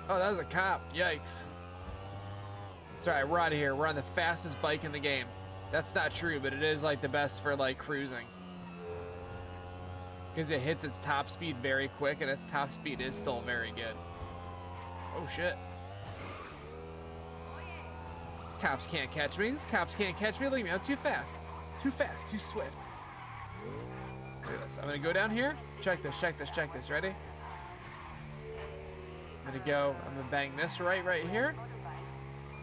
Oh, that was a cop. Yikes. It's alright, we're out of here. We're on the fastest bike in the game. That's not true, but it is like the best for like cruising. Because it hits its top speed very quick, and its top speed is still very good. Oh shit. These cops can't catch me. These cops can't catch me. Look at me, I'm too fast. Too fast, too swift. Look at this. I'm gonna go down here. Check this, check this, check this. Ready? I'm gonna bang this right here.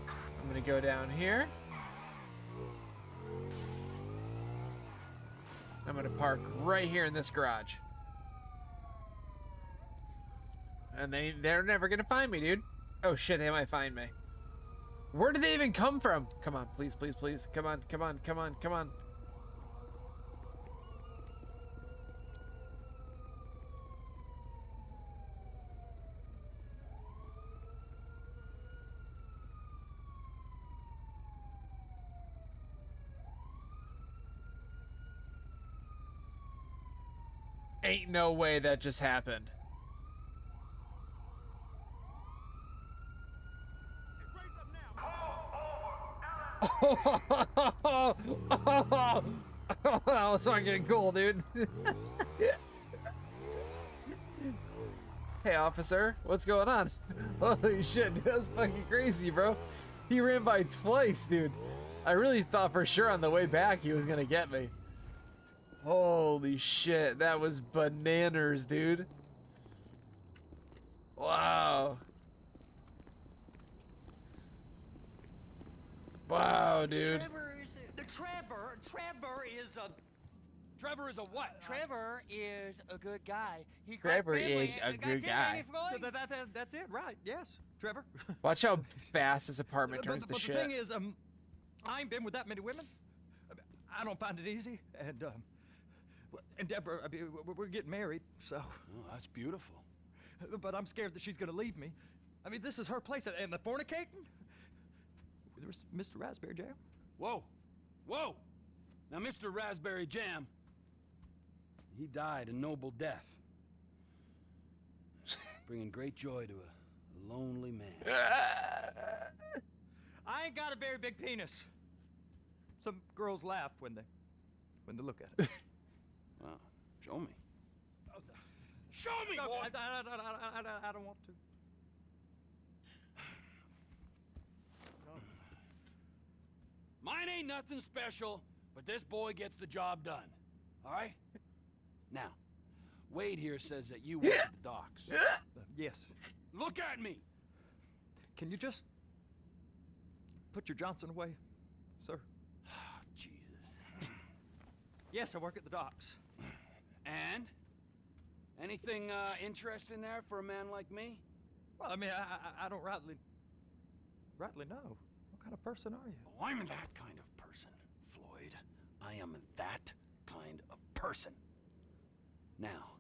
I'm gonna go down here. I'm gonna park right here in this garage. And they're never gonna find me, dude. Oh shit, they might find me. Where did they even come from? Come on, please, please, please. Come on, come on, come on, come on. Ain't no way that just happened. That was fucking cool, dude. Hey, officer, what's going on? Holy shit, dude, that's fucking crazy, bro. He ran by twice, dude. I really thought for sure on the way back he was gonna get me. Holy shit, that was bananas, dude. Wow. Wow, dude. Trevor is a what? Trevor is a good guy. Trevor is a good guy. That's it, right? Yes, Trevor. Watch how fast this apartment turns to but shit. the thing is, I ain't been with that many women. I don't find it easy, and Deborah, I mean, we're getting married, so. Oh, that's beautiful. But I'm scared that she's gonna leave me. I mean, this is her place, and the fornicating? There's Mr. Raspberry Jam. Whoa! Whoa! Now, Mr. Raspberry Jam, he died a noble death, bringing great joy to a lonely man. I ain't got a very big penis. Some girls laugh when they look at it. Wow, show me. Show me, No, boy! I don't want to. Mine ain't nothing special, but this boy gets the job done. All right? Now, Wade here says that you work at the docks. Yes. Look at me! Can you just put your Johnson away, sir? Jesus. Yes, I work at the docks. And? Anything interesting there for a man like me? Well, I mean, I don't rightly know. What kind of person are you? Oh, I'm that kind of person, Floyd. I am that kind of person. Now,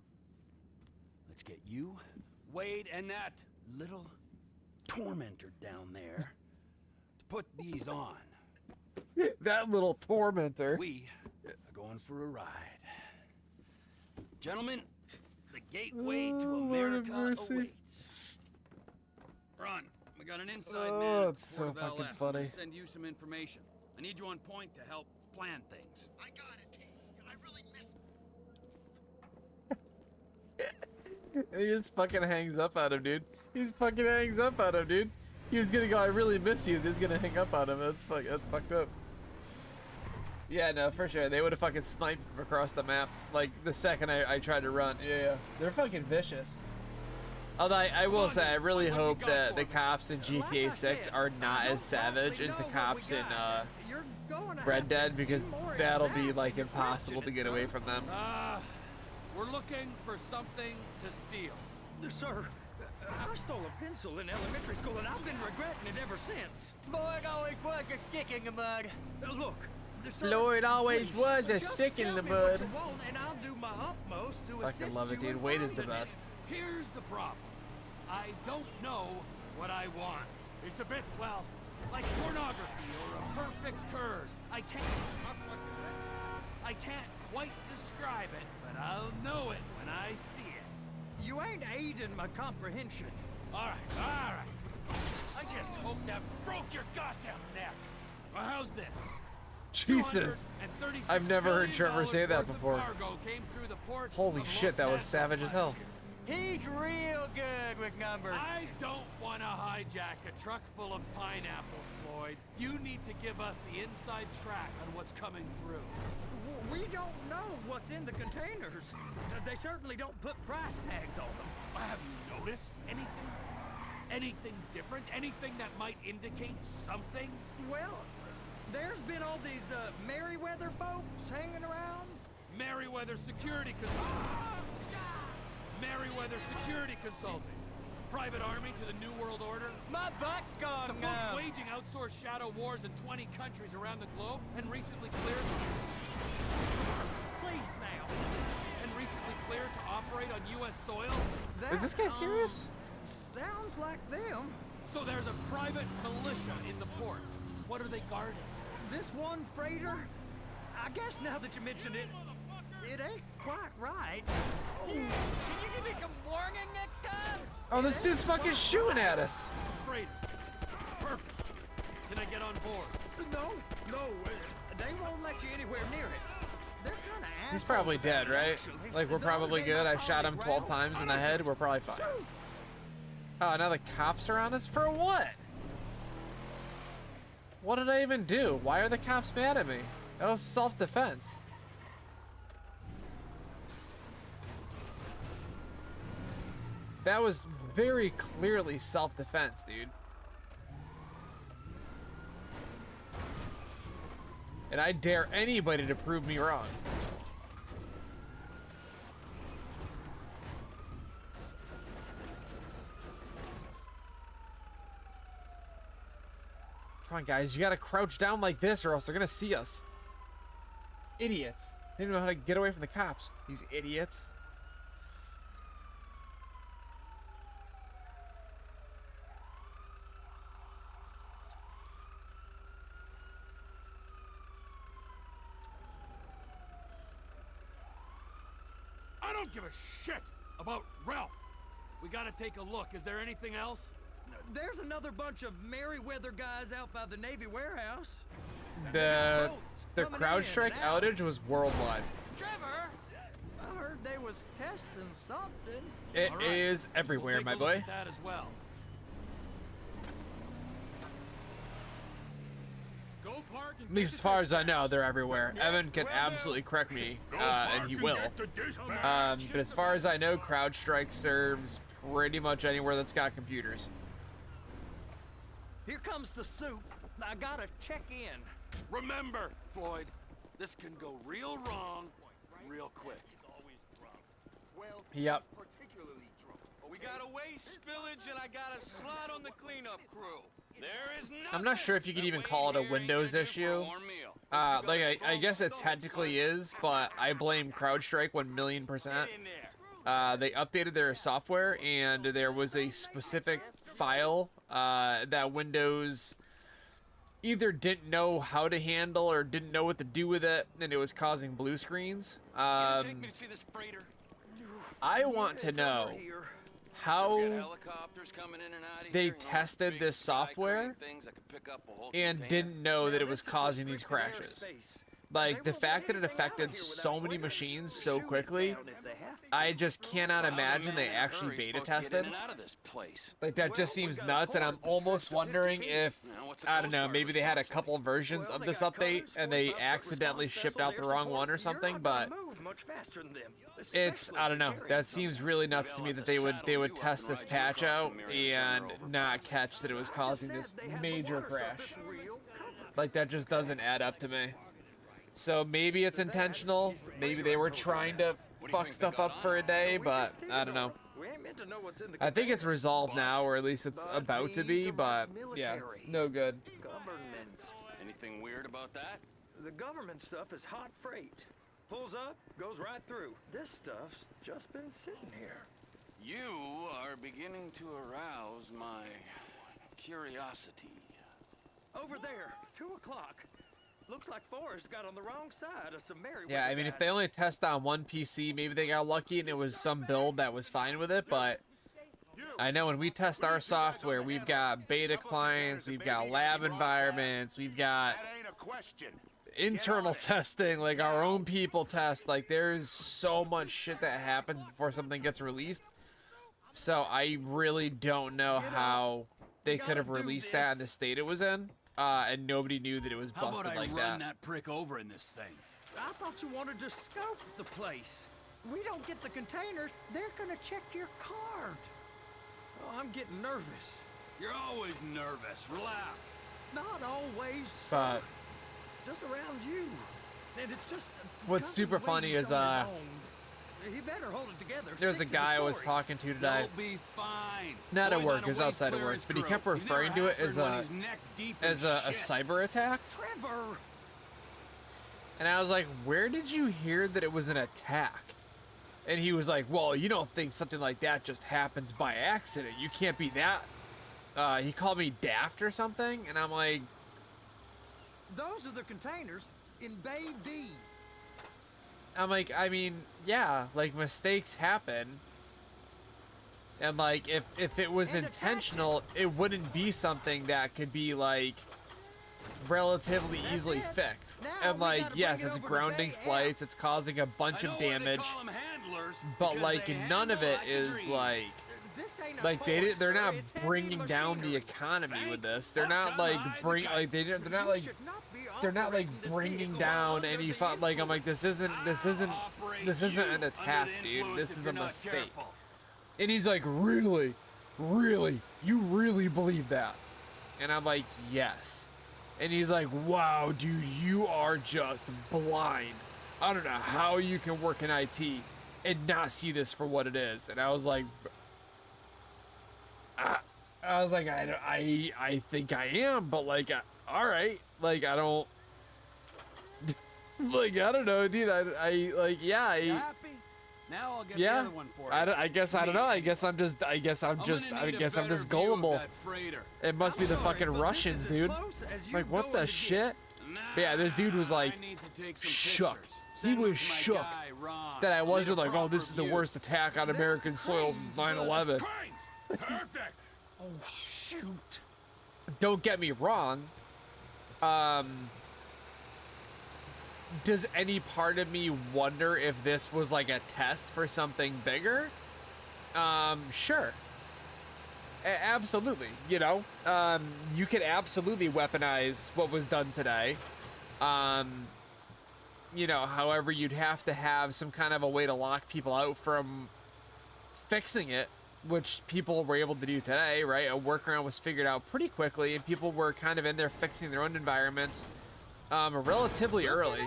let's get you, Wade, and that little tormentor down there to put these on. That little tormentor. We are going for a ride. Gentlemen, the gateway to America awaits. Run. We got an inside man Oh, at it's the so Port of fucking LS. funny. I'm gonna send you some information. I need you on point to help plan things. I got it, T. I really miss. He just fucking hangs up on him, dude. He's fucking hangs up on him, dude. He was gonna go, I really miss you. He's gonna hang up on him. That's fucked up. Yeah, no, for sure. They would have fucking sniped him across the map, like, the second I tried to run. Yeah. They're fucking vicious. Although I will say, I really hope that the cops in GTA 6 are not as savage as the cops in Red Dead, because that'll be, like, impossible to get away from them. We're looking for something to steal. Sir, I stole a pencil in elementary school, and I've been regretting it ever since. Lloyd always was a stick in the mud. Look, sir, Lloyd always please, was a just stick in tell the me mud. what you want, and I'll do my utmost to Fucking assist love it, you dude. in Wade is the finding it. best. Here's the problem. I don't know what I want. It's a bit, well, like pornography or a perfect turd. I can't quite describe it, but I'll know it when I see it. You ain't aiding my comprehension. All right. I just hope that broke your goddamn neck. Well, how's this? Jesus. $236 I've never heard billion Trevor say that worth of before. cargo came through the port Holy of shit, Los that was Santos savage as last hell. year. He's real good with numbers. I don't want to hijack a truck full of pineapples, Floyd. You need to give us the inside track on what's coming through. We don't know what's in the containers. They certainly don't put price tags on them. Have you noticed anything? Anything different? Anything that might indicate something? Well, there's been all these Merryweather folks hanging around. Merryweather Security Consulting. Merryweather Security Consulting. Private army to the New World Order. My butt's gone The folks waging outsourced shadow wars in 20 countries around the globe and recently cleared... Please now. And recently cleared to operate on U.S. soil. Is this guy serious? Sounds like them. So there's a private militia in the port. What are they guarding? This one freighter? I guess now that you mention it, it ain't quite right. Can you give me some warning next time? Oh, this dude's fucking shooting at us. Freighter. Perfect. Can I get on board? No, they won't let you anywhere near it. They're kind of He's probably dead, right? Like, we're probably good. I shot him 12 times in the head. We're probably fine. Oh, now the cops are on us? For what? What did I even do? Why are the cops mad at me? That was self-defense. That was very clearly self-defense, dude. And I dare anybody to prove me wrong. Come on, guys. You gotta crouch down like this or else they're gonna see us. Idiots. They don't know how to get away from the cops. These idiots. don't give a shit about Ralph. We gotta take a look. Is there anything else? There's another bunch of Merryweather guys out by the Navy warehouse. The CrowdStrike outage was worldwide. Trevor, I heard they was testing something. It is everywhere, my boy. That as well. Go park and At least as far as I know, they're everywhere. Evan can absolutely correct me, and he will. But as far as I know, CrowdStrike serves pretty much anywhere that's got computers. Here comes the suit. I gotta check in. Remember, Floyd, this can go real wrong real quick. Yep. We got a waste spillage and I got a slot on the cleanup crew. There is I'm not sure if you could even call it a Windows issue. Like, I guess it technically is, but I blame CrowdStrike 1,000,000%. They updated their software, and there was a specific file that Windows either didn't know how to handle or didn't know what to do with it, and it was causing blue screens. I want to know how they tested this software and didn't know that it was causing these crashes. Like, the fact that it affected so many machines so quickly, I just cannot imagine they actually beta tested. Like, that just seems nuts, and I'm almost wondering if, I don't know, maybe they had a couple versions of this update and they accidentally shipped out the wrong one or something, but it's, I don't know, that seems really nuts to me that they would test this patch out and not catch that it was causing this major crash. Like, that just doesn't add up to me. So maybe it's intentional, maybe they were trying to fuck stuff up for a day, but I don't know. I think it's resolved now, or at least it's about to be, but yeah, it's no good. Anything weird about that? The government stuff is hot freight. Pulls up, goes right through. This stuff's just been sitting here. You are beginning to arouse my curiosity. Over there, 2 o'clock. Looks like Forrest got on the wrong side of some Merryweather. Yeah, I mean, if they only test on one PC, maybe they got lucky and it was some build that was fine with it, but I know when we test our software, we've got beta clients, we've got lab environments, we've got internal testing, like our own people test, like there's so much shit that happens before something gets released. So I really don't know how they could have released that in the state it was in. And nobody knew that it was busted like that. How about I run that prick over in this thing? I thought you wanted to scope the place. We don't get the containers, they're gonna check your card. Oh, I'm getting nervous. You're always nervous. Relax. Not always. But just around you. And it's just what's super funny is he better hold it together. There's a guy I was talking to today. You'll be fine. Not at work, it was outside of work, but he kept referring to it as a cyber attack. Trevor. And I was like, where did you hear that it was an attack? And he was like, well, you don't think something like that just happens by accident. You can't be that. He called me daft or something, and I'm like, those are the containers in Bay B. I'm like, I mean, yeah, like mistakes happen. And like, if it was intentional, it wouldn't be something that could be like relatively easily fixed. And like, yes, it's grounding flights, it's causing a bunch of damage, but like none of it is like they're not bringing down the economy with this. They're not like they're not bringing down any fun. Like, I'm like, this isn't an attack, dude. This is a mistake. And he's like, really, you really believe that? And I'm like, yes. And he's like, wow, dude, you are just blind. I don't know how you can work in IT and not see this for what it is. And I was like, I think I am, but like, all right, like, I don't, like, I don't know, dude. I like, yeah, happy? Now I'll get the other one for you. I guess I don't know. I guess I'm just gullible. It must be the fucking Russians, dude. Like, what the shit? But yeah, this dude was like shook. He Send was him to my shook guy, Ron. that I I'll need wasn't a like, oh, proper this is the view. worst attack on American soil since 9/11. Perfect. Oh, shoot. Don't get me wrong. Does any part of me wonder if this was like a test for something bigger? Sure. Absolutely. You know, you could absolutely weaponize what was done today. You know, however, you'd have to have some kind of a way to lock people out from fixing it, which people were able to do today, right? A workaround was figured out pretty quickly, and people were kind of in there fixing their own environments relatively early.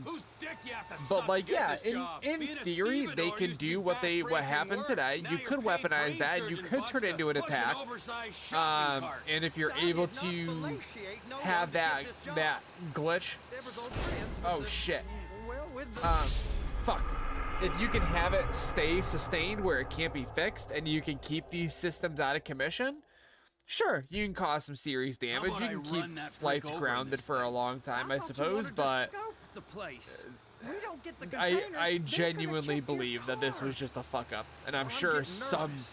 Whose dick you have to But suck like, to get yeah, this job? in Being a theory, they stevedore can used to do be what back-breaking happened work. today. Now You you're could paying weaponize brain that. You surgeon could bucks turn it to into an push attack. oversized shopping cart. And if you're I able did not to fellatiate no one have to get that this job. that glitch, There was no chance oh with the- shit, Well, with the... fuck. If you can have it stay sustained where it can't be fixed, and you can keep these systems out of commission, sure, you can cause some serious damage. about You I can keep run that flights freak over grounded this for a thing? long time, I thought you suppose, wanted to but scope the place. We don't get the I containers, they're genuinely gonna check your believe that this car. was just a fuck up, and I'm I'm sure getting some nervous.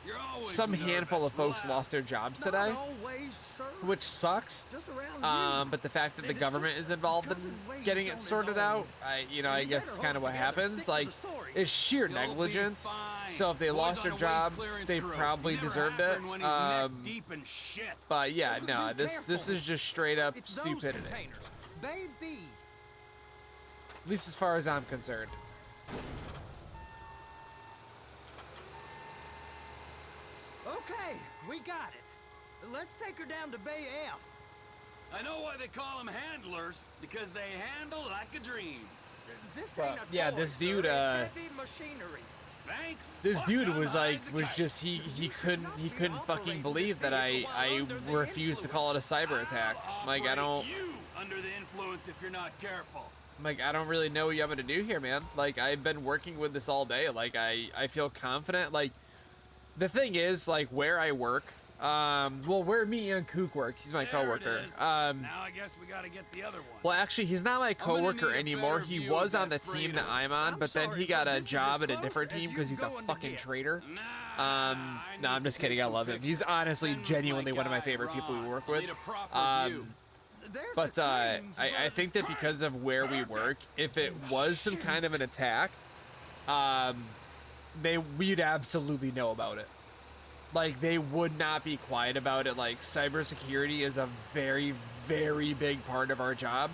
You're always some handful nervous. of folks Relax. lost their jobs Not today, always, sir. which sucks. Just around you. But the fact that the And it's government just is involved in cousin Wade's getting on it his sorted own. out, I And I you guess better it's kind of hold what together, happens. stick to Like, the story. it's sheer You'll be negligence. fine. So if they Boy's lost on their a waste jobs, clearance they crew. probably Never deserved it. happened when he's neck deep in shit. But yeah, Be no, this careful. is just straight up It's those stupidity. containers. Baby. At least as far as I'm concerned. Okay, we got it. Let's take her down to Bay F. I know why they call them handlers, because they handle like a dream. This But, ain't a yeah, toy, this sir. dude, It's heavy machinery. Thank This fuck dude I'm was like, Isaac was Hayes. just he couldn't not be fucking operating believe this that vehicle while I under the refused to call it a cyber attack. I'll Like, I operate don't. you under the influence if you're not careful. Like, I don't really know what you want me to do here, man. Like, I've been working with this all day. Like, I feel confident. Like, the thing is, like, where I work, well, where me and Kook works, he's my There it coworker. is. Now I guess we gotta get the other one. Well, actually, he's not my gonna coworker need a anymore. better He view was of on the that team that Fredo. I'm on, I'm but then sorry, he got but a this is job as at a close different as team you because he's a going to fucking get. traitor. Nah, I No, need I'm to just kidding. take I some love him. He's pictures. honestly Send 'em to my genuinely one of my guy, favorite people we Ron. work I'll with. need a proper view. There's But the trains, I think that because of where we work, if it was some kind of an attack, we'd absolutely know about it. Like, they would not be quiet about it. Like, cybersecurity is a very, very big part of our job.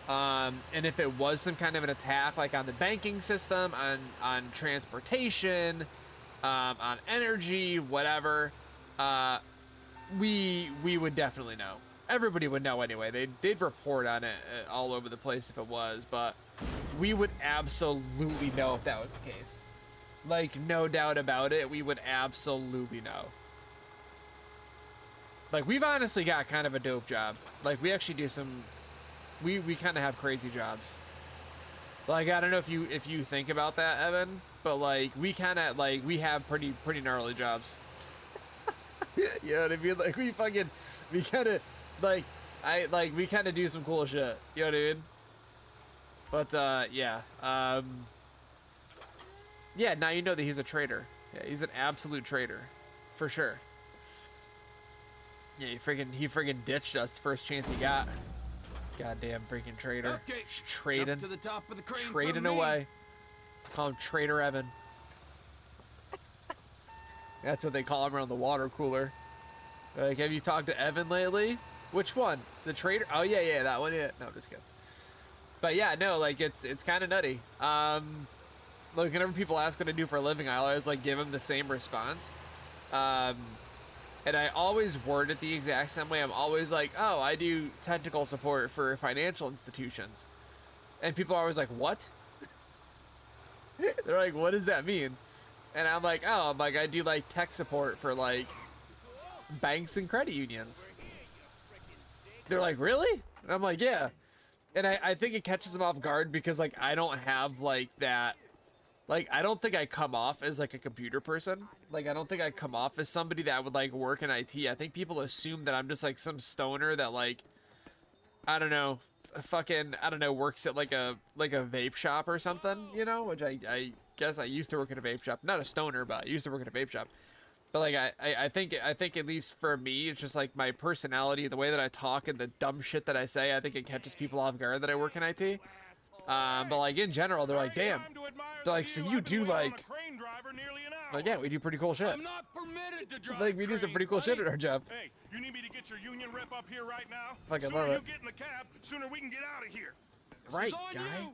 And if it was some kind of an attack, like on the banking system, on transportation, on energy, whatever, we would definitely know. Everybody would know anyway. They'd report on it all over the place if it was, but we would absolutely know if that was the case. Like, no doubt about it, we would absolutely know. Like, we've honestly got kind of a dope job. Like, we actually do some, we kind of have crazy jobs. Like, I don't know if you think about that, Evan, but like, we kind of, like, we have pretty gnarly jobs. You know what I mean? Like, we kind of, like, we kind of do some cool shit. You know what I mean? But, yeah. Yeah, now you know that he's a traitor. Yeah, he's an absolute traitor. For sure. Yeah, he friggin' ditched us the first chance he got. Goddamn freaking traitor. Okay, Just trading. jump to the top of the crane from Trading me. away. Call him Trader Evan. That's what they call him around the water cooler. Like, have you talked to Evan lately? Which one? The trader? Oh, yeah, that one. Yeah. No, I'm just kidding. But yeah, no, like, it's kind of nutty. Like, whenever people ask what I do for a living, I always, like, give them the same response. And I always word it the exact same way. I'm always like, oh, I do technical support for financial institutions. And people are always like, what? They're like, what does that mean? And I'm like, oh, I do, like, tech support for, like, banks and credit unions. They're like, really? And I'm like, yeah. And I think it catches them off guard because, like, I don't have, like, that. Like, I don't think I come off as, like, a computer person. Like, I don't think I come off as somebody that would, like, work in IT. I think people assume that I'm just, like, some stoner that, like, I don't know, fucking, I don't know, works at like a vape shop or something, you know, which I guess I used to work at a vape shop, not a stoner, but I used to work at a vape shop. But like I think at least for me, it's just like my personality, the way that I talk and the dumb shit that I say, I think it catches people off guard that I work in IT. But like in general, they're like, damn. They're like, so you do like yeah, we do pretty cool shit. I'm not permitted to drive Like we do some pretty cool shit at our job. Hey, you need me to get your union rep up here right now? Fucking Sooner love you it. get in the cab, sooner we can get out of here. Right, It's on guy. you.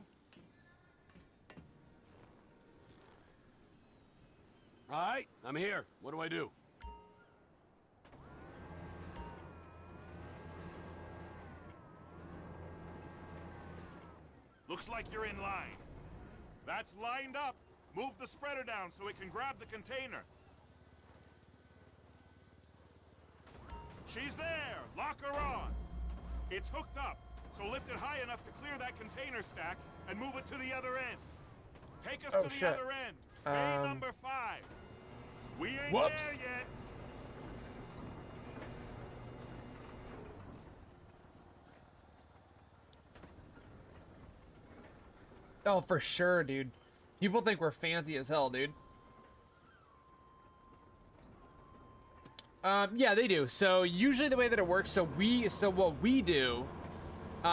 All right, I'm here. What do I do? Looks like you're in line. That's lined up. Move the spreader down so it can grab the container. She's there. Lock her on. It's hooked up, so lift it high enough to clear that container stack and move it to the other end. Take us Oh, to the shit. other end. Bay number 5. We ain't there yet. Oh, for sure, dude. People think we're fancy as hell, dude. Yeah, they do. So usually the way that it works, so what we do, so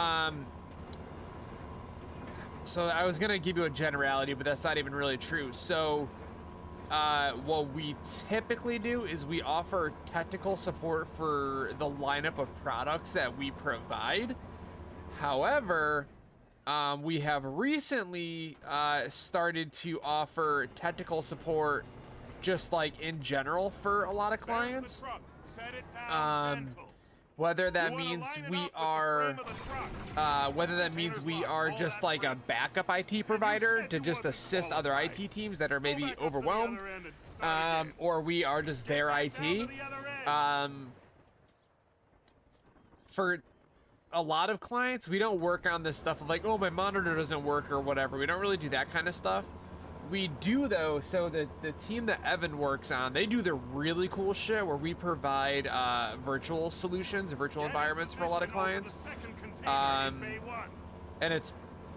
I was gonna give you a generality, but that's not even really true. So, what we typically do is we offer technical support for the lineup of products that we provide. However, we have recently started to offer technical support just like in general for a lot of clients. Set it down gentle. Whether that You wanna means line it we up with the are frame of the truck. whether that means we are just like a backup IT provider to just assist other IT teams that are maybe overwhelmed, or we are just their IT. For a lot of clients, we don't work on this stuff of like, oh, my monitor doesn't work or whatever. We don't really do that kind of stuff. We do though, so the team that Evan works on, they do the really cool shit where we provide virtual solutions, virtual environments for a lot of clients. And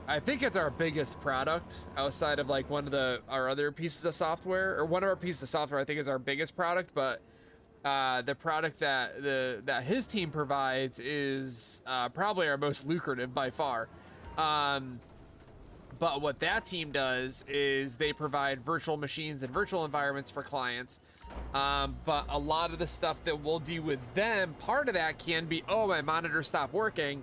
I think it's our biggest product outside of like one of our other pieces of software, or one of our pieces of software I think is our biggest product, but the product that his team provides is probably our most lucrative by far. But what that team does is they provide virtual machines and virtual environments for clients. But a lot of the stuff that we'll do with them, part of that can be, oh, my monitor stopped working.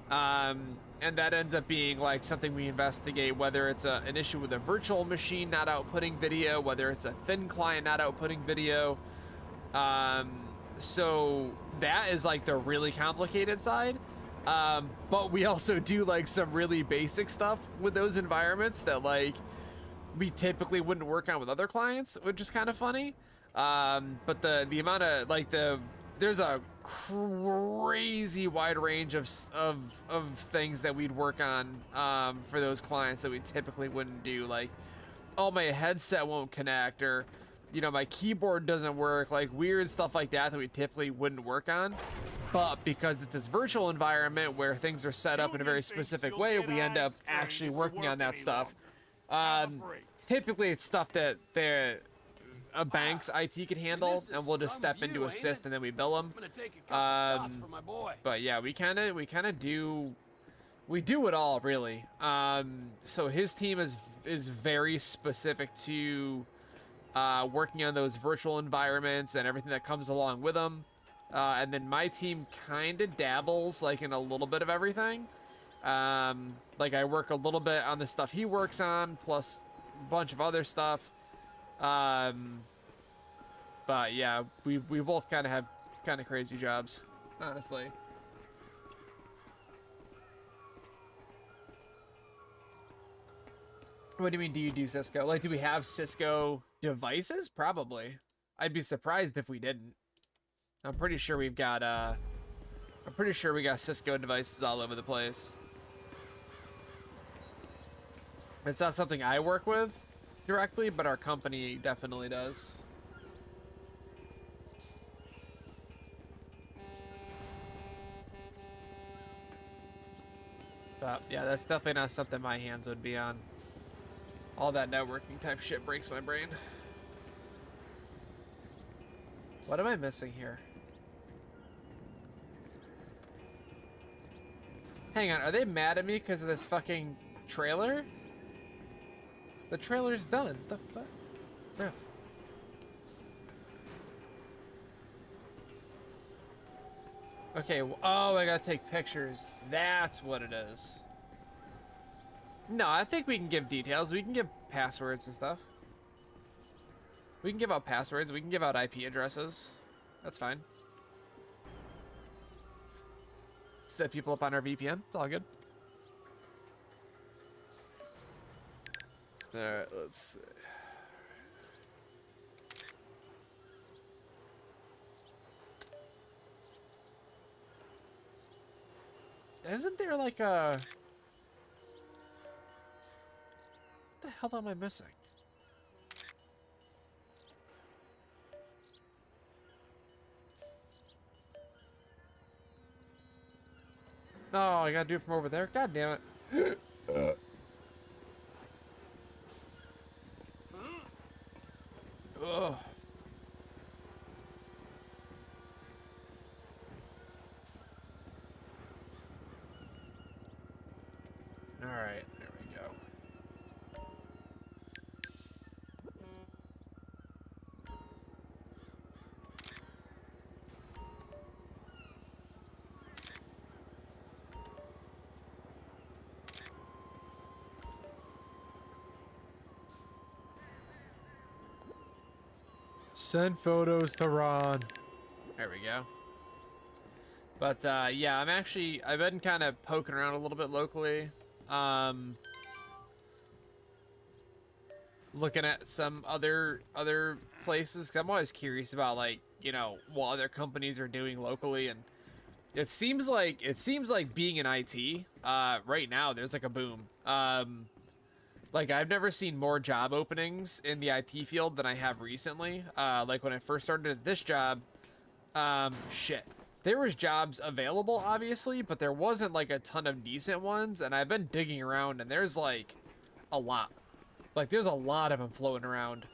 And that ends up being like something we investigate, whether it's an issue with a virtual machine not outputting video, whether it's a thin client not outputting video. So that is like the really complicated side. But we also do like some really basic stuff with those environments that like we typically wouldn't work on with other clients, which is kind of funny. But the amount of like there's a crazy wide range of things that we'd work on for those clients that we typically wouldn't do. Like, oh, my headset won't connect, or you know, my keyboard doesn't work, like weird stuff like that we typically wouldn't work on. But because it's this virtual environment where things are set up in a very specific way, we end up actually working on that stuff. Typically it's stuff that a bank's IT can handle, and we'll just step in to assist, and then we bill them. But yeah, we kind of do it all, really. So his team is very specific to working on those virtual environments and everything that comes along with them. And then my team kind of dabbles like in a little bit of everything. Like I work a little bit on the stuff he works on, plus a bunch of other stuff. But yeah, we both kind of have kind of crazy jobs, honestly. What do you mean, do you do Cisco? Like, do we have Cisco devices? Probably. I'd be surprised if we didn't. I'm pretty sure we got Cisco devices all over the place. It's not something I work with directly, but our company definitely does. But yeah, that's definitely not something my hands would be on. All that networking type shit breaks my brain. What am I missing here? Hang on, are they mad at me because of this fucking trailer? The trailer's done. The fuck? Riff. Okay, oh, I gotta take pictures. That's what it is. No, I think we can give details. We can give passwords and stuff. We can give out passwords. We can give out IP addresses. That's fine. Set people up on our VPN. It's all good. Alright, let's see. Isn't there like a... What the hell am I missing? Oh, I gotta do it from over there? God damn it. Ugh. Alright, there we go. Send photos to Ron. There we go. But yeah, I've been kind of poking around a little bit locally. Looking at some other places, 'cause I'm always curious about, like, you know, what other companies are doing locally, and it seems like being in IT right now there's like a boom. Like, I've never seen more job openings in the IT field than I have recently. Like when I first started this job, shit. There was jobs available, obviously, but there wasn't like a ton of decent ones, and I've been digging around, and there's like a lot. Like, there's a lot of them floating around.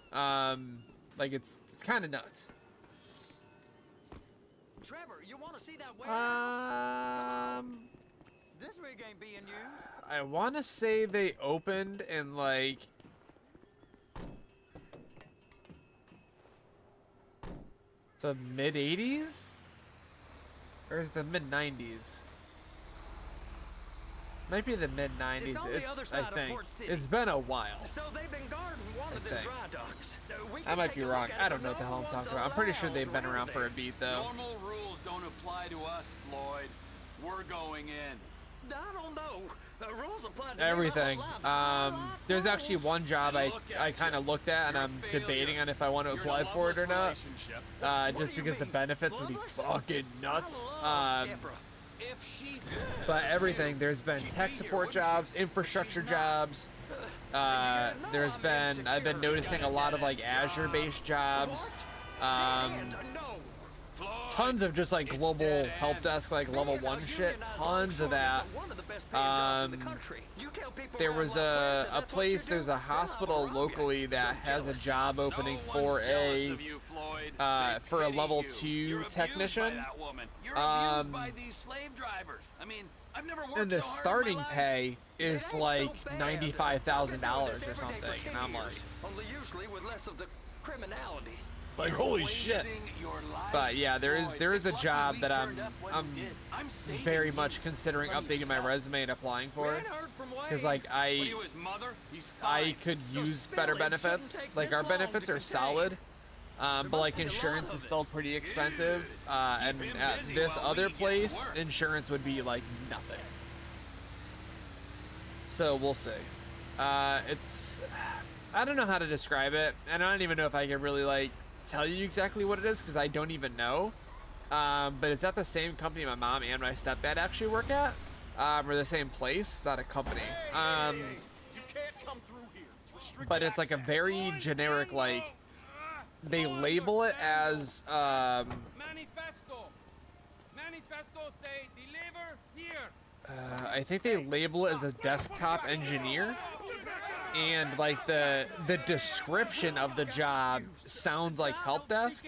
Like, it's kind of nuts. Trevor, you want to see that warehouse? This rig ain't being used. I want to say they opened in like the mid 80s, or is it the mid 90s? Might be the mid 90s. I think it's been a while. So they've been guarding one of the dry docks. I might be wrong. I don't know what the hell I'm talking about. I'm pretty sure they've been around for a beat though. Normal rules don't apply to us, Floyd. We're going in. I don't know. The rules apply to Everything. There's actually one job I kind of looked at, and I'm debating on if I want to apply for it or not. Just because the benefits would be fucking nuts. But everything. There's been tech support jobs, infrastructure jobs. I've been noticing a lot of like Azure-based jobs. Tons of just like global help desk, like level 1 shit. Tons of that. There was a place, there's a hospital locally that has a job opening for a level 2 technician. And the starting pay is like $95,000 or something, and I'm like, like, holy shit. But yeah, there is a job that I'm very much considering updating my resume and applying for, because like I could use better benefits. Like, our benefits are solid, but like insurance is still pretty expensive, and at this other place insurance would be like nothing. So we'll see. I don't know how to describe it, and I don't even know if I can really like tell you exactly what it is, because I don't even know. But it's at the same company my mom and my stepdad actually work at, or the same place. It's not a company. But it's like a very generic, like, they label it as Manifesto say deliver here. I think they label it as a desktop engineer, and like the description of the job sounds like help desk.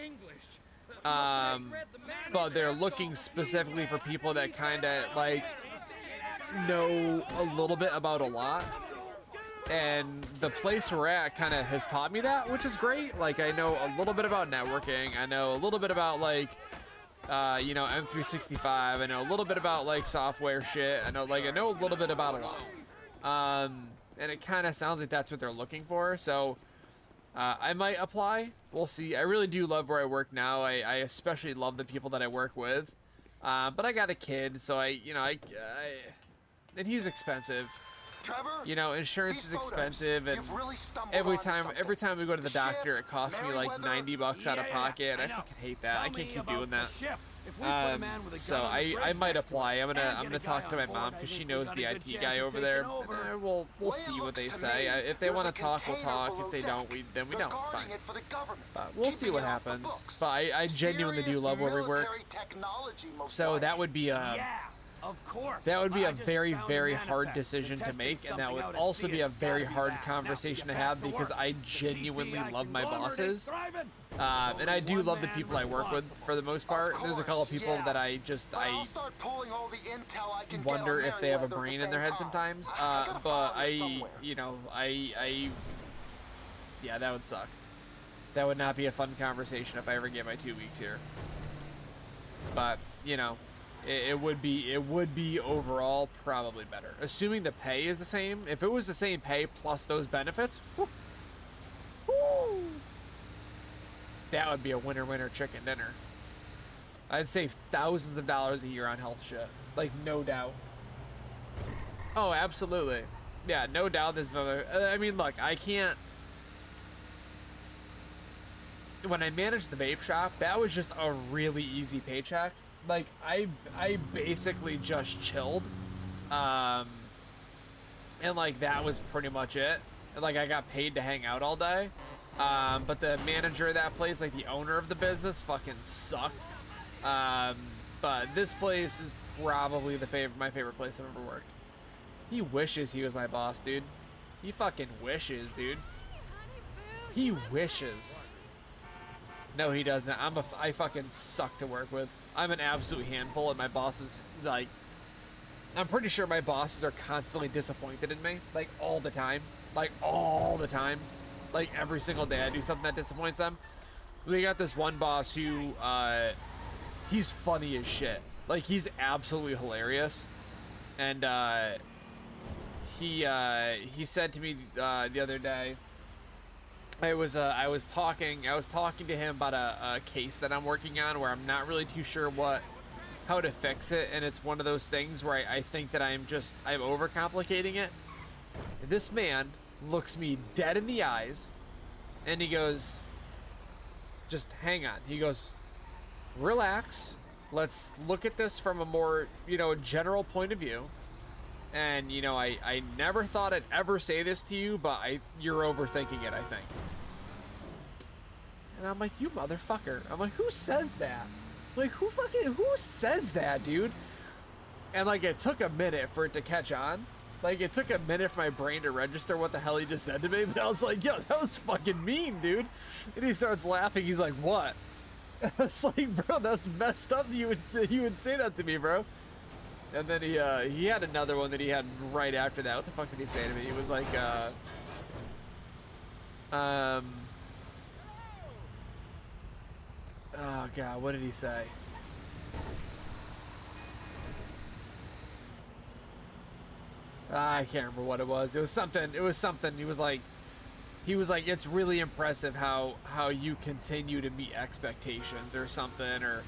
But they're looking specifically for people that kind of like know a little bit about a lot. And the place we're at kind of has taught me that, which is great. Like, I know a little bit about networking. I know a little bit about, like, you know, M365. I know a little bit about, like, software shit. I know a little bit about a lot. And it kind of sounds like that's what they're looking for. So, I might apply. We'll see. I really do love where I work now. I especially love the people that I work with. But I got a kid, so and he's expensive. Trevor, you know, insurance is expensive, and really every time we go to the doctor, it costs me like $90 out of pocket. I fucking hate that. I can't keep doing that. So I might apply. I'm gonna talk to my mom because she knows the IT guy over there. We'll see what they say. If they want to talk, we'll talk. If they don't, then we don't. It's fine. But we'll see what happens. But I genuinely do love where we work. So that would be Of course. that would be a very, very hard decision to make, and that would also be a very hard conversation to have because I genuinely love my bosses. And I do love the people I work with for the most part. There's a couple of people that I wonder if they have a brain in their head sometimes. But yeah, that would suck. That would not be a fun conversation if I ever get my 2 weeks here. But, you know, it would be overall probably better, assuming the pay is the same. If it was the same pay plus those benefits, whoo, that would be a winner chicken dinner. I'd save thousands of dollars a year on health shit, like, no doubt. Oh, absolutely. Yeah, no doubt. I mean, look, I can't. When I managed the vape shop, that was just a really easy paycheck. Like, I basically just chilled, and like that was pretty much it. Like, I got paid to hang out all day, but the manager of that place, like the owner of the business, fucking sucked. But this place is probably my favorite place I've ever worked. He wishes he was my boss, dude. He fucking wishes, dude. He wishes. No, he doesn't. I fucking suck to work with. I'm an absolute handful, and my bosses, like, I'm pretty sure my bosses are constantly disappointed in me, like, all the time. Like, all the time. Like, every single day I do something that disappoints them. We got this one boss who, he's funny as shit. Like, he's absolutely hilarious. And, he said to me, the other day, I was talking to him about a case that I'm working on where I'm not really too sure how to fix it, and it's one of those things where I think that I'm overcomplicating it. And this man looks me dead in the eyes, and he goes, just hang on. He goes, relax. Let's look at this from a more, general point of view. And, I never thought I'd ever say this to you, but you're overthinking it, I think. And I'm like, you motherfucker. I'm like, who says that? Like, who says that, dude? And, like, it took a minute for it to catch on. Like, it took a minute for my brain to register what the hell he just said to me. But I was like, yo, that was fucking mean, dude. And he starts laughing. He's like, what? I was like, bro, that's messed up that you would say that to me, bro. And then he had another one that he had right after that. What the fuck did he say to me? He was like, oh god, what did he say? I can't remember what it was. It was something. He was like, it's really impressive how you continue to meet expectations or something, or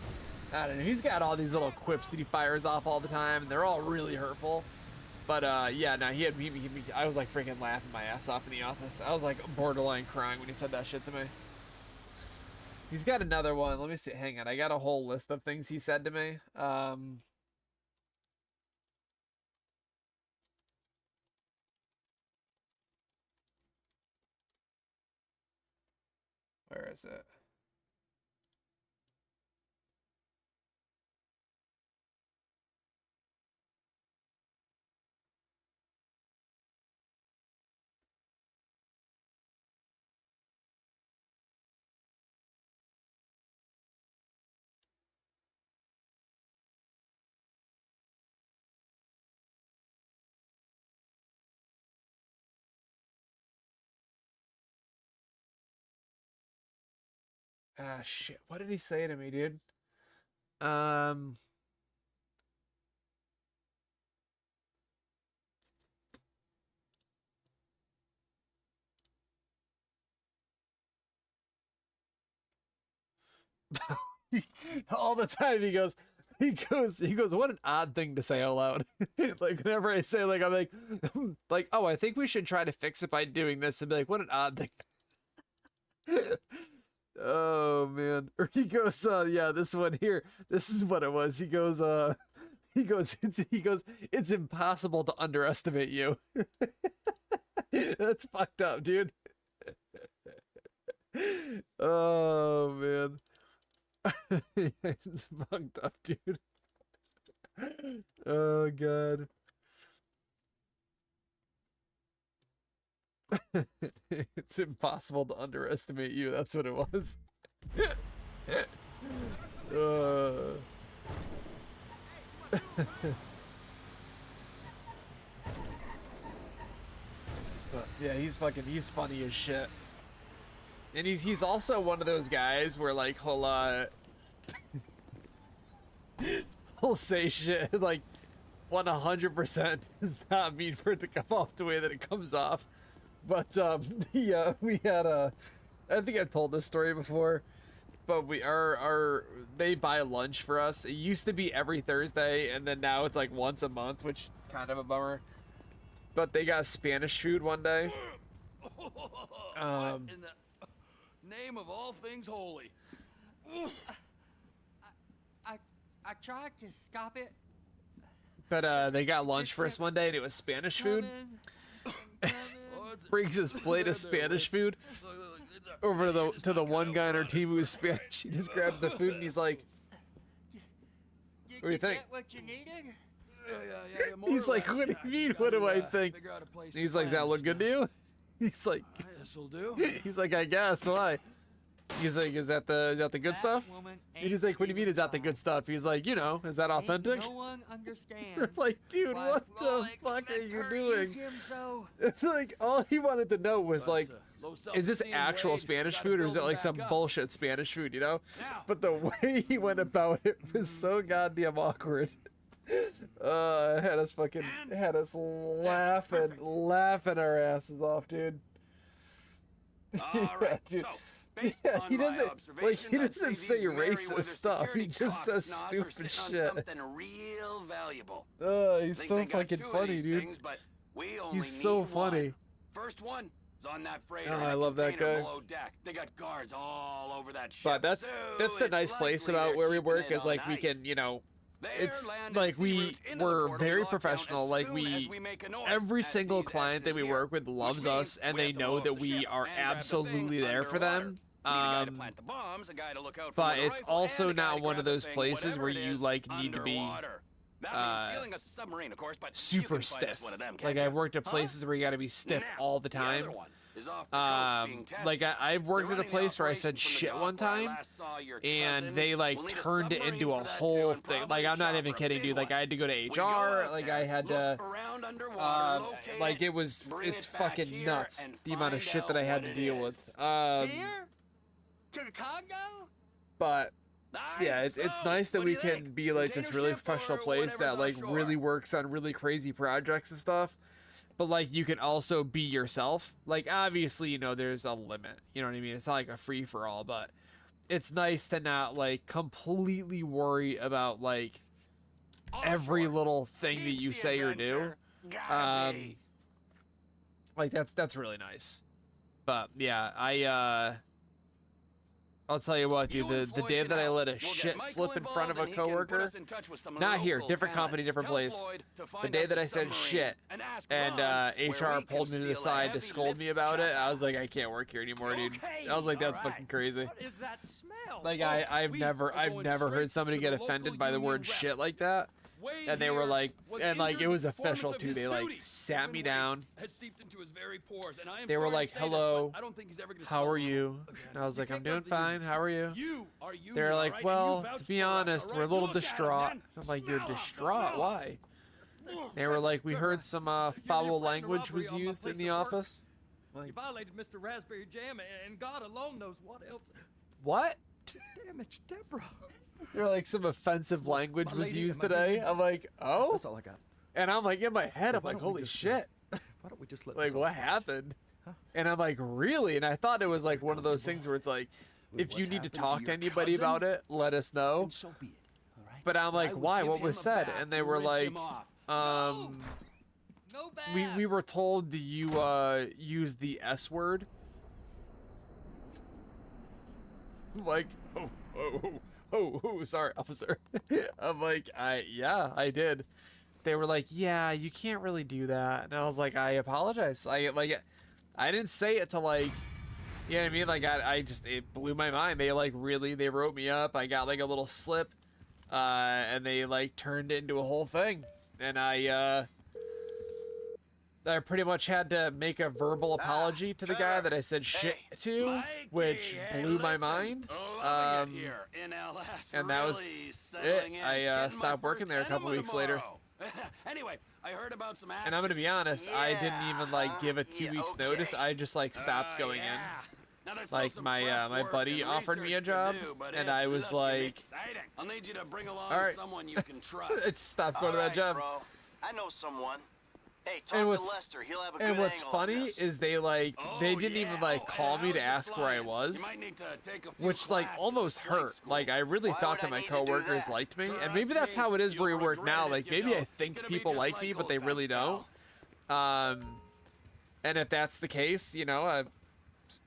I don't know. He's got all these little quips that he fires off all the time, and they're all really hurtful. But yeah, no, he I was like freaking laughing my ass off in the office. I was like borderline crying when he said that shit to me. He's got another one. Let me see. Hang on. I got a whole list of things he said to me. Where is it? Ah, shit. What did he say to me, dude? Um. All the time he goes, what an odd thing to say out loud. Like whenever I say, like, I'm like, oh, I think we should try to fix it by doing this, and be like, what an odd thing. Oh man. Or he goes, yeah, this one here, this is what it was. He goes, it's impossible to underestimate you. That's fucked up, dude. Oh man. It's fucked up, dude. Oh god. It's impossible to underestimate you. That's what it was. Yeah, he's funny as shit. And he's also one of those guys where like he'll say shit like 100% does not mean for it to come off the way that it comes off. But we had I think I've told this story before, but they buy lunch for us. It used to be every Thursday, and then now it's like once a month, which kind of a bummer. But they got Spanish food one day. What in the name of all things holy? I tried to stop it. But they got lunch for us one day, and it was Spanish food. Brings his plate of Spanish food over to the one guy on our team who was Spanish. He just grabbed the food and he's like, "What do you think?" What you needed? He's like, "What do you mean? What do I think?" He's like, "Does that look good to you?" He's like, "This'll do." He's like, "I guess. Why?" He's like, "Is that the good stuff?" And he's like, "What do you mean? Is that the good stuff?" He's like, "You know, is that authentic?" No one understands. We're like, "Dude, what the fuck are you doing?" Like, all he wanted to know was like, is this actual Spanish food or is it like some bullshit Spanish food, you know? But the way he went about it was so goddamn awkward. Had us laughing our asses off, dude. All right, dude. so, based on he my doesn't observations, he I'd doesn't say say these racist Merryweather stuff. He security just says cocksnods are stupid sitting shit. on something real valuable. He's Think so they got fucking two of funny, these dude. things, but we only He's so need funny. one. First one is on that freighter. Oh, in I a love that container guy. Below deck. They got guards all over that ship. But that's the it's nice place likely about they're where we keeping work it is like on we ice. can, you know, Their it's land like and sea routes into the we're port will be very locked down professional. as Like soon as we make a noise every at single these client that exits we here, work with which loves means us, and we they have to know blow up that the we ship are and grab the thing absolutely there for underwater. them. We need a guy to plant the bombs, a guy to look out for But the it's rifle, also and a guy not to one grab of the those thing, places whatever where it you is, like need to be underwater. That means stealing a submarine, of course, but you super can find us stiff. one of them, Like can't I've you? worked at places where you got to be stiff Now, all the the time. other one is off the coast being tested. Like I've worked They're at a running the place where I said operation from the shit dock one where I time, last saw your and cousin. they like We'll need a turned it submarine into for a that whole too, and thing. probably Like a I'm not even chopper, kidding, big dude. Like one. I had to go to We go HR. out Like there, I had look to. around underwater, locate Like it was, bring it's it back fucking here, nuts and the amount of find shit that I out had what to it deal is. with. Here? To the Congo? But yeah, it's So, nice that what do we you can think? be like this really Container ship professional or place that whatever's like offshore? really works on really crazy projects and stuff. But like you can also be yourself. Like obviously, you know, there's a limit. You know what I mean? It's not like a free for all, but it's nice to not like completely worry about like every little thing that you say or do. Like that's really nice. But yeah, I'll tell you what, dude, the day that I let a shit slip in front of a coworker, not here, different company, different place, the day that I said shit and HR pulled me to the side to scold me about it, I was like, I can't work here anymore, dude. I was like, that's fucking crazy. What is that smell? Like Oh, I've we never are going heard straight somebody to get the local offended by the union word rep. shit like that. Wade And they were here like, was and like it injured was in the performance official of too. his They like duties. sat me Human down. waste has seeped into his very pores, and I am They were sorry to like, say this, but hello, I don't think he's ever gonna how slow are down. you? And I was like, You I'm can't go doing to the union. fine. How are you? You are union, They're all like, right, and well, you vouch to be for us, honest, all we're a right? little Look at 'em, distraught. man. I'm like, you're Smell 'em, distraught? smell 'em. Why? They were like, we heard some foul language was used in the office. You violated Mr. Raspberry Jam, and God alone knows what else. What? Damn, it's Deborah. They're like some offensive language My was lady, used my today. lady. I'm like, oh, That's all I got. and I'm like in my head, So I'm why like, don't we holy just, shit. Why don't we just let Like, this all what slide? happened? Huh? And I'm like, really? And I thought it was like one of those things where it's like, if you What's need to happened to talk to your anybody cousin? about it, let us know. And so be it. All right. But I'm I like, would why? give What him was a said? bath And they were rinse like, him off. No bad. we were told to you use the S word. I'm like, oh, sorry, officer. I'm like, yeah, I did. They were like, yeah, you can't really do that. And I was like, I apologize. I didn't say it to like, you know what I mean? Like, it blew my mind. They like really, they wrote me up. I got like a little slip, and they like turned it into a whole thing. And I pretty much had to make a verbal apology to the guy that I said shit to, Mikey, which hey, blew my listen, mind. loving it here in LS, And that really was it. settling in, I getting stopped my working first there a couple enema weeks later. tomorrow. Anyway, I heard about some action. And I'm gonna be honest, I didn't even like give a 2 weeks notice. I just like stopped going in. Now, there's still Like some my prep my work buddy and offered me a research to job, do, but and it's I was looking like, exciting. I'll need you to bring along all right. someone you can trust. I just stopped going to that job. Bro, I know someone. Hey, talk And to what's Lester. He'll have a good and what's angle on funny this. is they like they Oh, didn't even yeah. like Oh, call and me to how's your ask where I flying? was, You might need to take a few which like classes almost at flight hurt. school. Like I really Why thought would that I my need to do coworkers that? liked me, and Trust maybe that's me, how it is where you'll you work regret now. it Like if you maybe I don't. think Gonna be people just like like me, but old they times, really don't. And if that's the case, you know,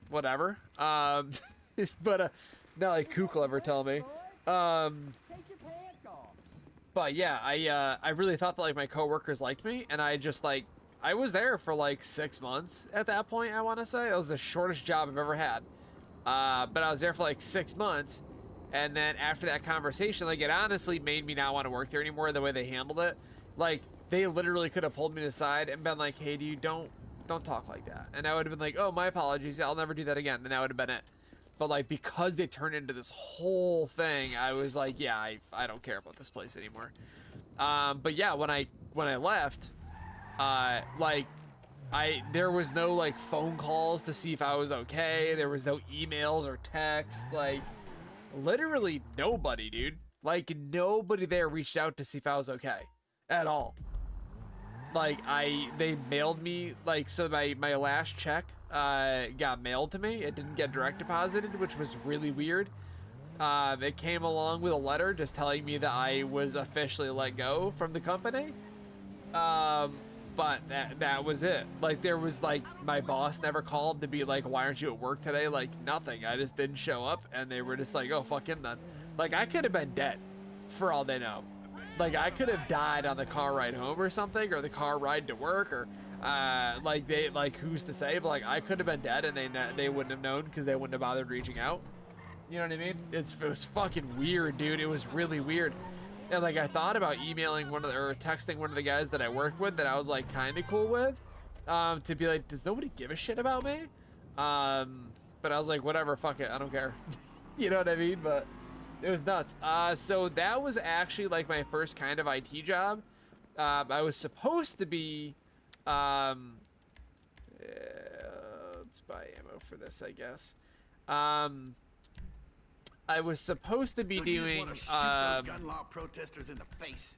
whatever. But not like Kook will ever tell me. But yeah, I really thought that like my coworkers liked me, and I just like I was there for like 6 months at that point. I want to say it was the shortest job I've ever had. But I was there for like 6 months, and then after that conversation, like it honestly made me not want to work there anymore. The way they handled it, like they literally could have pulled me aside and been like, "Hey, dude, don't talk like that." And I would have been like, "Oh, my apologies. I'll never do that again." And that would have been it. But like because they turned into this whole thing, I was like, yeah, I don't care about this place anymore. But yeah, when I left, like there was no like phone calls to see if I was okay. There was no emails or texts. Like literally nobody, dude. Like nobody there reached out to see if I was okay at all. Like they mailed me like so my last check got mailed to me. It didn't get direct deposited, which was really weird. It came along with a letter just telling me that I was officially let go from the company. But that was it. Like there was like my boss never called to be like, why aren't you at work today? Like nothing. I just didn't show up, and they were just like, oh, fuck him then. Like I could have been dead for all they know. Like I could have died on the car ride home or something, or the car ride to work, or like they like who's to say? But like I could have been dead, and they wouldn't have known because they wouldn't have bothered reaching out. You know what I mean? It was fucking weird, dude. It was really weird. And like I thought about emailing or texting one of the guys that I work with that I was like kind of cool with, to be like, does nobody give a shit about me? But I was like, whatever, fuck it, I don't care. You know what I mean? But it was nuts. So that was actually like my first kind of IT job. I was supposed to be, let's buy ammo for this, I guess. I was supposed to be doing gun law protesters in the face.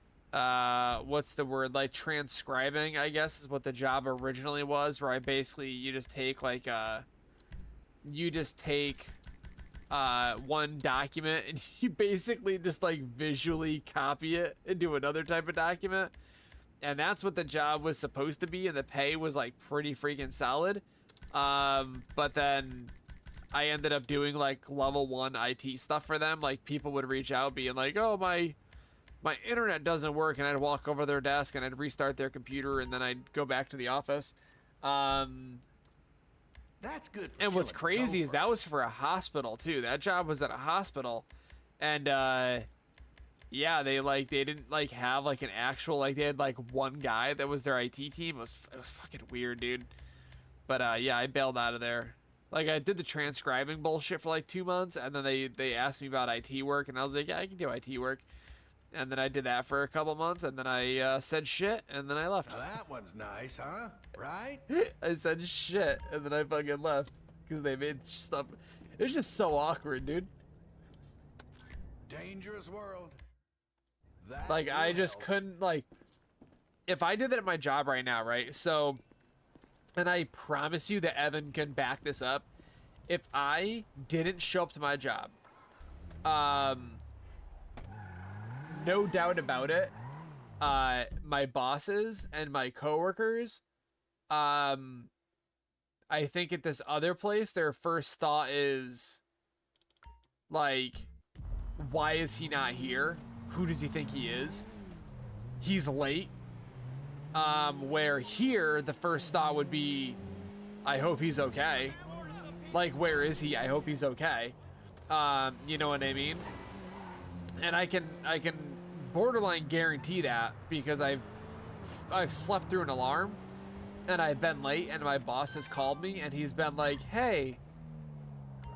What's the word, like transcribing, I guess is what the job originally was, where I basically you just take one document and you basically just like visually copy it into another type of document, and that's what the job was supposed to be, and the pay was like pretty freaking solid. But then I ended up doing like level 1 IT stuff for them. Like people would reach out being like, oh, my internet doesn't work, and I'd walk over their desk and I'd restart their computer, and then I'd go back to the office. That's good. And what's crazy is that was for a hospital too. That job was at a hospital, and yeah, they didn't like have like an actual, like they had like one guy that was their IT team. It was fucking weird, dude. But yeah, I bailed out of there. Like I did the transcribing bullshit for like 2 months, and then they asked me about IT work, and I was like, yeah, I can do IT work. And then I did that for a couple months, and then I said shit, and then I left. Now that one's nice, huh? Right? I said shit, and then I fucking left because they made stuff. It was just so awkward, dude. Dangerous world. That Like, I will just help. couldn't, like, if I did that at my job right now, right? So, and I promise you that Evan can back this up. If I didn't show up to my job, no doubt about it, my bosses and my coworkers, I think at this other place, their first thought is, like, why is he not here? Who does he think he is? He's late. Where here, the first thought would be, I hope he's okay. Like, where is he? I hope he's okay. You know what I mean? And I can borderline guarantee that because I've slept through an alarm and I've been late and my boss has called me and he's been like, hey,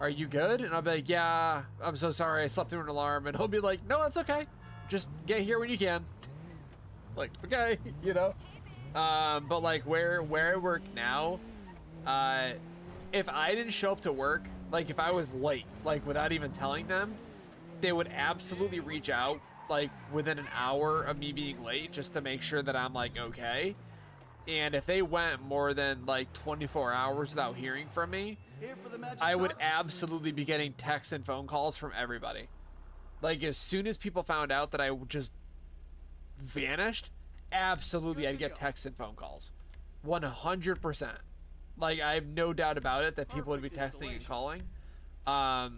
are you good? And I'll be like, yeah, I'm so sorry, I slept through an alarm. And he'll be like, no, it's okay. Just get here when you can. Like, okay, you know? But like where I work now, if I didn't show up to work, like if I was late, like without even telling them, they would absolutely reach out like within an hour of me being late just to make sure that I'm like okay. And if they went more than like 24 hours without hearing from me, I would absolutely be getting texts and phone calls from everybody. Like as soon as people found out that I just vanished, absolutely I'd get texts and phone calls. 100%. Like I have no doubt about it that people would be texting and calling. How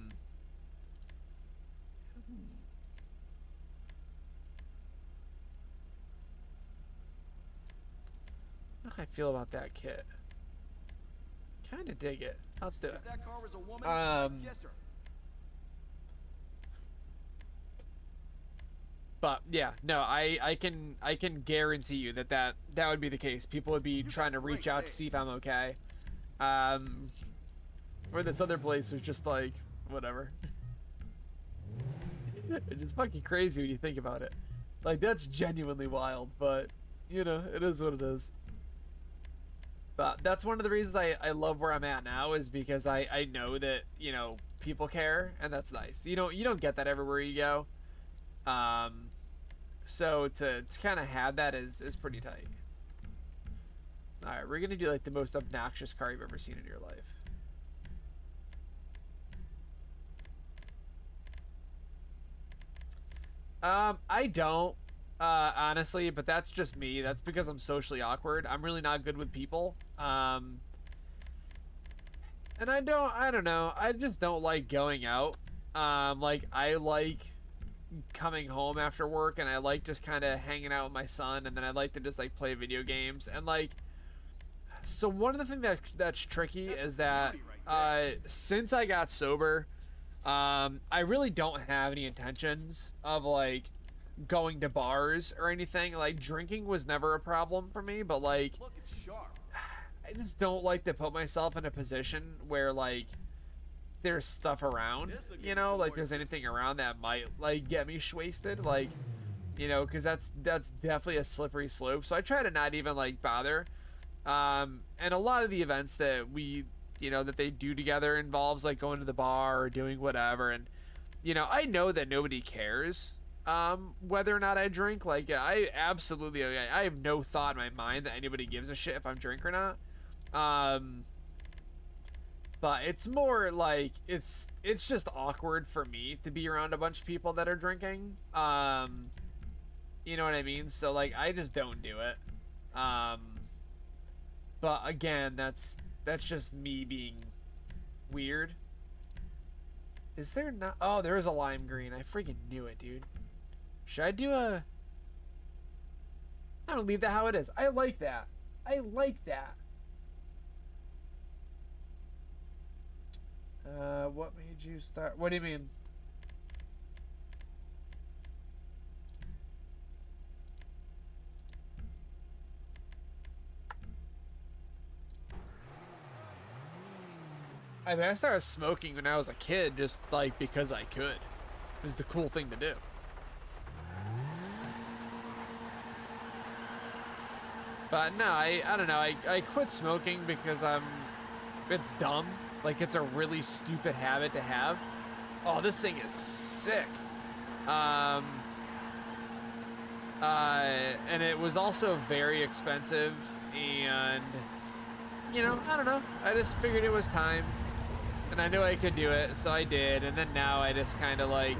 do I feel about that kit? Kind of dig it. Let's do it. That car was a woman? Yes, sir. But yeah, no, I can guarantee you that would be the case. People would be trying to reach out to see if I'm okay. Or this other place was just like whatever. It's just fucking crazy when you think about it. Like that's genuinely wild, but you know, it is what it is. But that's one of the reasons I love where I'm at now is because I know that, you know, people care and that's nice. You don't get that everywhere you go. So to kind of have that is pretty tight. All right, we're gonna do like the most obnoxious car you've ever seen in your life. I don't, honestly, but that's just me. That's because I'm socially awkward. I'm really not good with people. And I don't know. I just don't like going out. Like I like coming home after work and I like just kind of hanging out with my son and then I like to just like play video games and like so one of the things that's tricky is that since I got sober I really don't have any intentions of like going to bars or anything. Like drinking was never a problem for me, but like I just don't like to put myself in a position where like there's stuff around, you know, like there's anything around that might like get me wasted, like, you know, because that's definitely a slippery slope. So I try to not even like bother. And a lot of the events that we, you know, that they do together involves like going to the bar or doing whatever. And, you know, I know that nobody cares whether or not I drink. Like I absolutely, I have no thought in my mind that anybody gives a shit if I'm drunk or not. But it's more like it's just awkward for me to be around a bunch of people that are drinking. You know what I mean? So like I just don't do it. But again, that's just me being weird. Is there not? Oh, there is a lime green. I freaking knew it, dude. Should I do a? I don't leave that how it is. I like that. I like that. What made you start? What do you mean? I mean, I started smoking when I was a kid, just like because I could. It was the cool thing to do. But no, I don't know. I quit smoking because it's dumb. Like, it's a really stupid habit to have. Oh, this thing is sick. And it was also very expensive, and you know, I don't know, I just figured it was time, and I knew I could do it, so I did. And then now I just kind of like,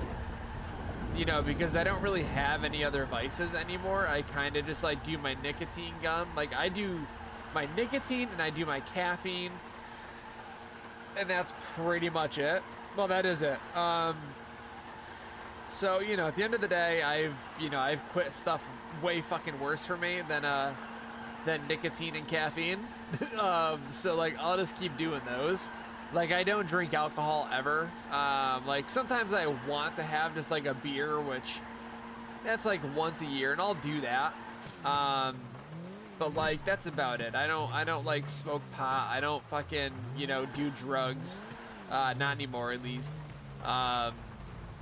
you know, because I don't really have any other vices anymore, I kind of just like do my nicotine gum. Like I do my nicotine and I do my caffeine, and that's pretty much it. Well, that is it. So, you know, at the end of the day, I've quit stuff way fucking worse for me than nicotine and caffeine. So like, I'll just keep doing those. Like, I don't drink alcohol ever. Like, sometimes I want to have just like a beer, which that's like once a year, and I'll do that. But like, that's about it. I don't like smoke pot. I don't fucking, you know, do drugs. Not anymore, at least.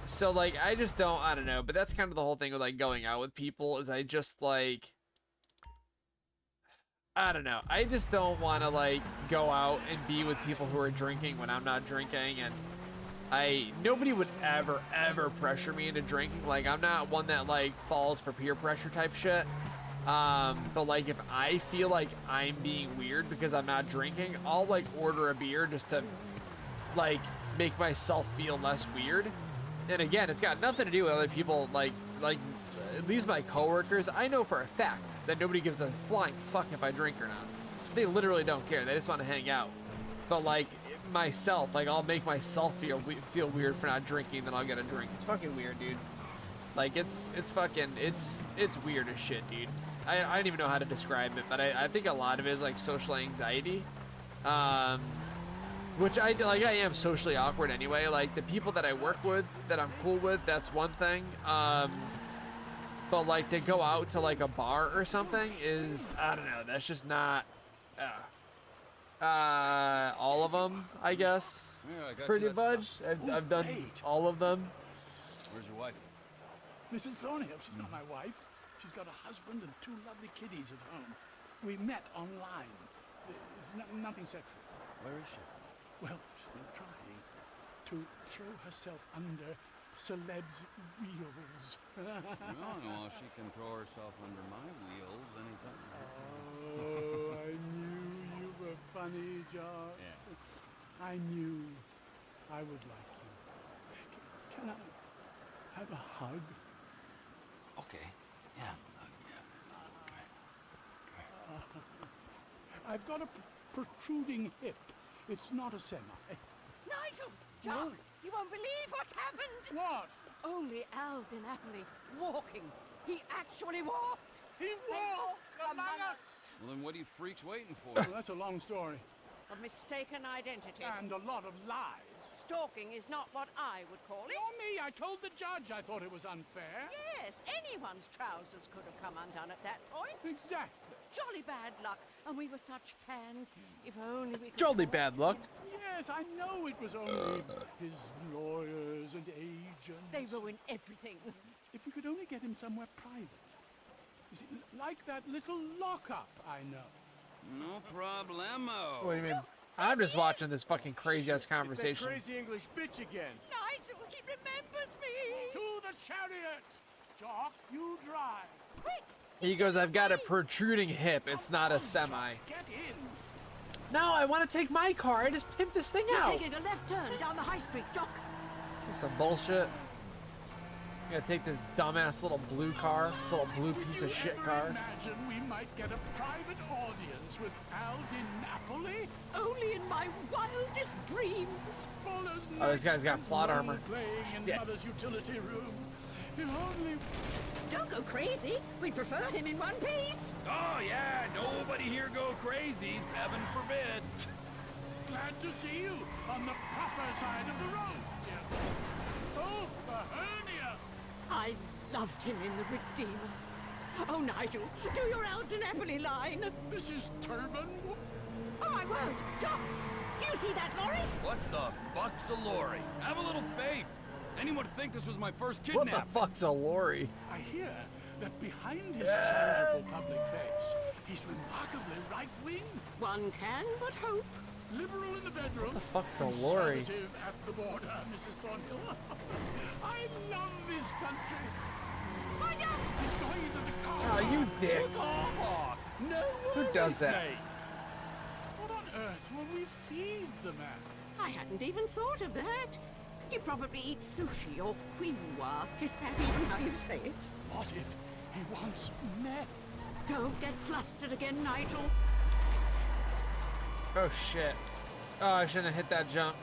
So like, I just don't, I don't know, but that's kind of the whole thing with like going out with people, is I just like, I don't know, I just don't want to like go out and be with people who are drinking when I'm not drinking. And nobody would ever pressure me into drinking. Like, I'm not one that like falls for peer pressure type shit. But like, if I feel like I'm being weird because I'm not drinking, I'll like order a beer just to like make myself feel less weird. And again, it's got nothing to do with other people, like at least my coworkers. I know for a fact that nobody gives a flying fuck if I drink or not. They literally don't care. They just want to hang out. But like myself, like I'll make myself feel weird for not drinking, then I'll get a drink. It's fucking weird, dude. Like it's weird as shit, dude. I don't even know how to describe it, but I think a lot of it is like social anxiety. Which I am socially awkward anyway. Like, the people that I work with, that I'm cool with, that's one thing. But like, to go out to like a bar or something is, I don't know, that's just not, all of them, I guess. Yeah, pretty much. I've done all of them. Where's your wife? Mrs. Thornhill. She's not my wife. She's got a husband and 2 lovely kiddies at home. We met online. It's nothing sexual. Where is she? Well, she's been trying to throw herself under celebs' wheels. Well, she can throw herself under my wheels anytime. Oh, I knew you were funny, Josh. Yeah. I knew I would like you. Can I have a hug? Okay. Yeah. I've got a protruding hip. It's not a semi. Nigel! John! You won't believe what's happened! What? Only Al DiNapoli walking. He actually walks! He walks among us! Well, then what are you freaks waiting for? Well, that's a long story. A mistaken identity. And a lot of lies. Stalking is not what I would call it. Nor me. I told the judge I thought it was unfair. Yes, anyone's trousers could have come undone at that point. Exactly. Jolly bad luck, and we were such fans. If only we could... Jolly bad luck. Yes, I know it was only his lawyers and agents. They ruin everything. If we could only get him somewhere private. You see, like that little lockup I know. No problemo. What do you mean? I'm just watching this fucking crazy-ass conversation. That crazy English bitch again. Nigel, he remembers me! To the chariot! Jock, you drive. Quick! He goes, I've got a protruding hip. It's not a semi. Get in. No, I want to take my car. I just pimped this thing out. He's taking a left turn down the high street, Jock. This is some bullshit. I'm gonna take this dumbass little blue car, this little blue piece of shit car. Imagine we might get a private audience with Al DiNapoli? Only in my wildest dreams. Oh, this guy's got plot armor. Playing in Yeah. Mother's utility room. If only... Don't go crazy. We'd prefer him in one piece. Oh, yeah, nobody here go crazy. Heaven forbid. Glad to see you on the proper side of the road, dear. Oh, the hernia. I loved him in The Redeemer. Oh, Nigel, do your Al DiNapoli line. This is Turban. Oh, my word. Doc, do you see that lorry? What the fuck's a lorry? Have a little faith. Anyone would think this was my first What kidnapping. the fuck's a lorry? I hear that behind his changeable public face, he's remarkably right-wing. One can but hope. Liberal in the bedroom. What the fuck's a lorry? Conservative at the border, Mrs. Thornhill. I love this country. Find out! He's going into the car. Oh, you dick. No Who does that? mate. What on earth will we feed the man? I hadn't even thought of that. You probably eat sushi or quinoa. Is that even how you say it? What if he wants meth? Don't get flustered again, Nigel. Oh shit. Oh, I shouldn't have hit that jump.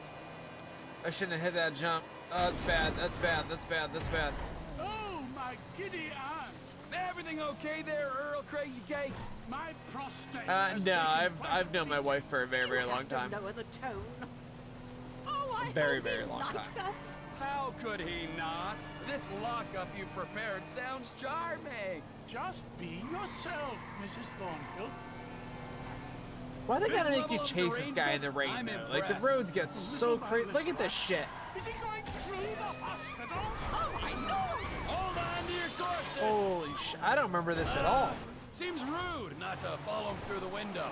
I shouldn't have hit that jump. Oh, that's bad. That's bad. That's bad. That's bad. Oh, my giddy aunt. Everything okay there, Earl Crazy Cakes? My prostate has No, taken I've known my wife for a very, very long time. Lower the tone. Oh, I Very, hope very he long likes time. us. How could he not? This lockup you've prepared sounds charming. Just be yourself, Mrs. Thornhill. Why they This gotta make level you of chase this guy in the rain, I'm though? Like, the impressed. roads get so crazy. Look at this shit. Is he going through the hospital? Oh, my Lord! Hold on to your corsets. Holy shit. I don't remember this at all. Seems rude not to follow him through the window.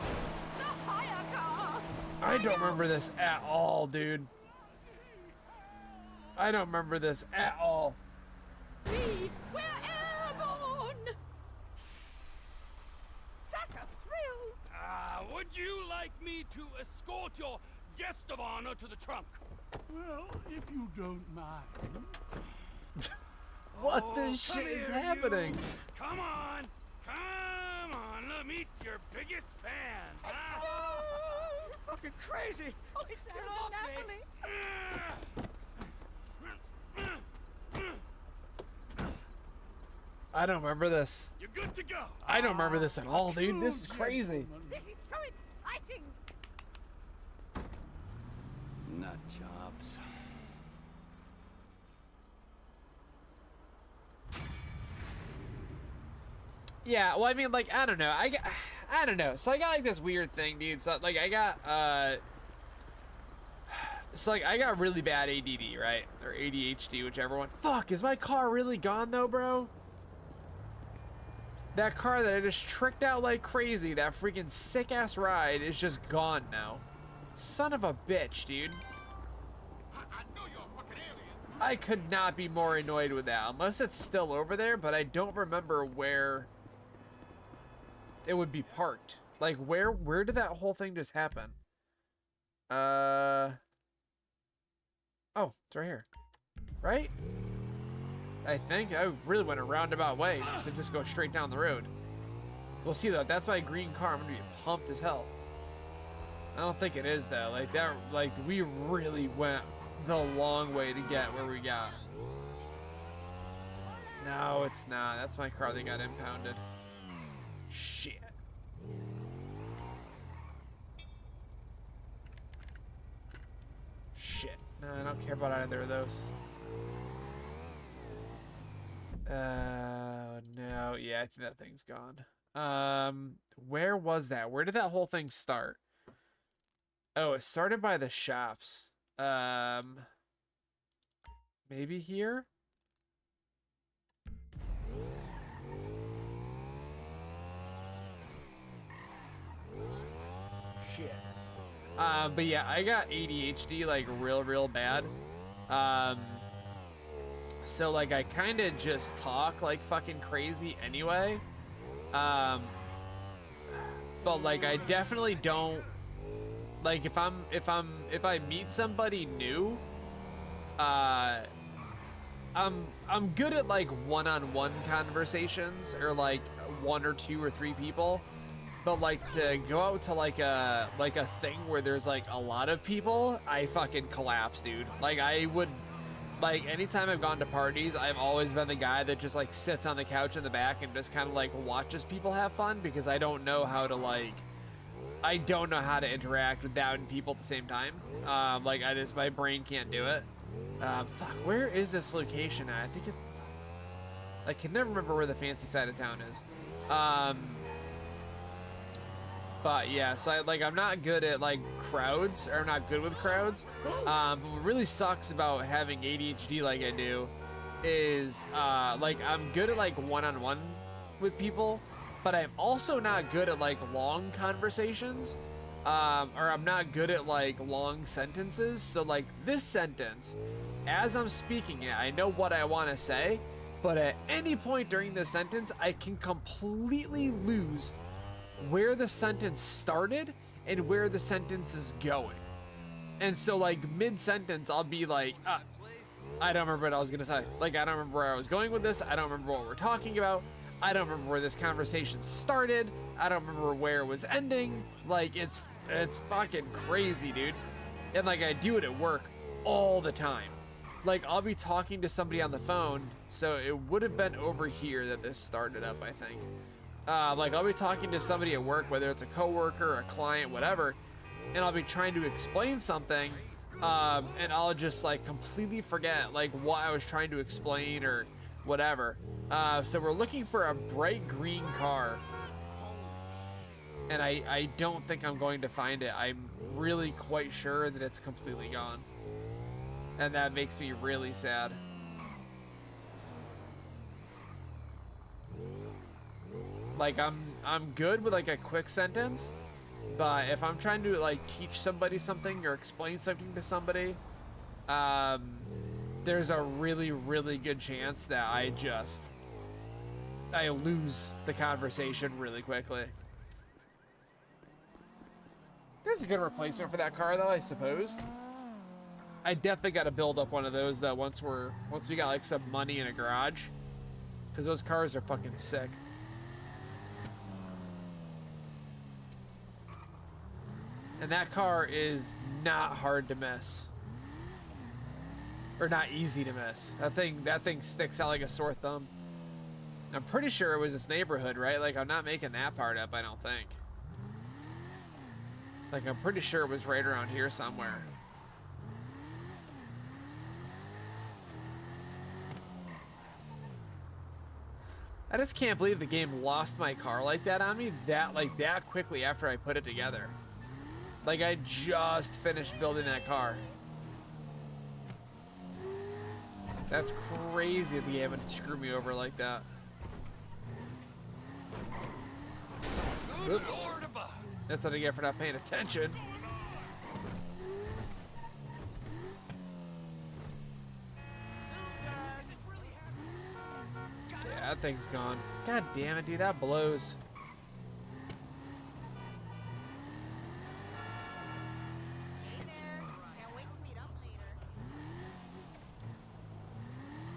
The hire car! I don't remember this at all, dude. I don't remember this at all. We're airborne! Such a thrill! Would you like me to escort your guest of honor to the trunk? Well, if you don't mind. What the shit come is here, happening? you. Come on, let me meet your biggest fan. Huh? You're fucking crazy. Oh, it sounds unnaturally. I don't remember this. You're good to go. I don't remember this at all, dude. This is crazy. This is so exciting. Nut jobs. Yeah, well, I mean, like, I don't know. I don't know. So I got like this weird thing, dude. So like, I got I got really bad ADD, right? Or ADHD, whichever one. Fuck, is my car really gone though, bro? That car that I just tricked out like crazy, that freaking sick ass ride, is just gone now. Son of a bitch, dude. I could not be more annoyed with that, unless it's still over there, but I don't remember where it would be parked. Like, where did that whole thing just happen? Oh, it's right here. Right? I think I really went a roundabout way to just go straight down the road. We'll see though. That's my green car. I'm gonna be pumped as hell. I don't think it is though. Like that. Like we really went the long way to get where we got. No, it's not. That's my car that got impounded. Shit. Shit. No, I don't care about either of those. No, yeah, I think that thing's gone. Where was that? Where did that whole thing start? Oh, it started by the shops. Maybe here? Shit. But yeah, I got ADHD like real bad. So like I kind of just talk like fucking crazy anyway. But like I definitely don't like if I meet somebody new, I'm good at like one-on-one conversations or like 1 or 2 or 3 people. But like to go out to like a thing where there's like a lot of people, I fucking collapse, dude. Like I would like anytime I've gone to parties, I've always been the guy that just like sits on the couch in the back and just kind of like watches people have fun because I don't know how to interact with that and people at the same time. Like my brain can't do it. Fuck, where is this location at? I think it's, I can never remember where the fancy side of town is. But yeah, so I'm not good at like crowds, or I'm not good with crowds. But what really sucks about having ADHD like I do is like I'm good at like one-on-one with people, but I'm also not good at like long conversations. or I'm not good at like long sentences. So like this sentence, as I'm speaking it, I know what I want to say, but at any point during the sentence, I can completely lose where the sentence started and where the sentence is going. And so like mid-sentence, I'll be like, I don't remember what I was gonna say. Like, I don't remember where I was going with this. I don't remember what we're talking about. I don't remember where this conversation started. I don't remember where it was ending. Like, it's fucking crazy, dude. And like, I do it at work all the time. Like, I'll be talking to somebody on the phone. So it would have been over here that this started up, I think. Like, I'll be talking to somebody at work, whether it's a coworker, a client, whatever, and I'll be trying to explain something, and I'll just like completely forget like what I was trying to explain or whatever. So we're looking for a bright green car, and I don't think I'm going to find it. I'm really quite sure that it's completely gone, and that makes me really sad. Like, I'm good with like a quick sentence, but if I'm trying to like teach somebody something or explain something to somebody, there's a really, really good chance that I lose the conversation really quickly. There's a good replacement for that car though, I suppose. I definitely got to build up one of those though once we got like some money in a garage, because those cars are fucking sick. And that car is not hard to miss. Or not easy to miss. That thing sticks out like a sore thumb. I'm pretty sure it was this neighborhood, right? Like, I'm not making that part up, I don't think. Like, I'm pretty sure it was right around here somewhere. I just can't believe the game lost my car like that on me that quickly after I put it together. Like, I just finished building that car. That's crazy that the game would screw me over like that. Oops. That's what I get for not paying attention. Yeah, that thing's gone. God damn it, dude, that blows.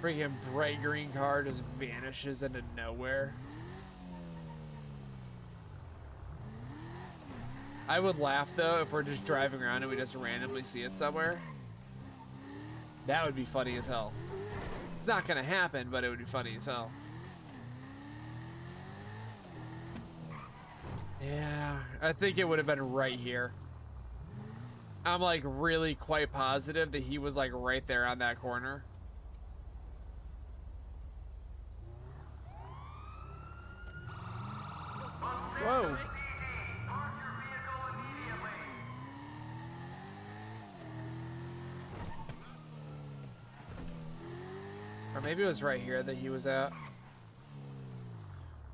Freaking bright green car just vanishes into nowhere. I would laugh though if we're just driving around and we just randomly see it somewhere. That would be funny as hell. It's not gonna happen, but it would be funny as hell. Yeah, I think it would have been right here. I'm like really quite positive that he was like right there on that corner. Whoa. Or maybe it was right here that he was at.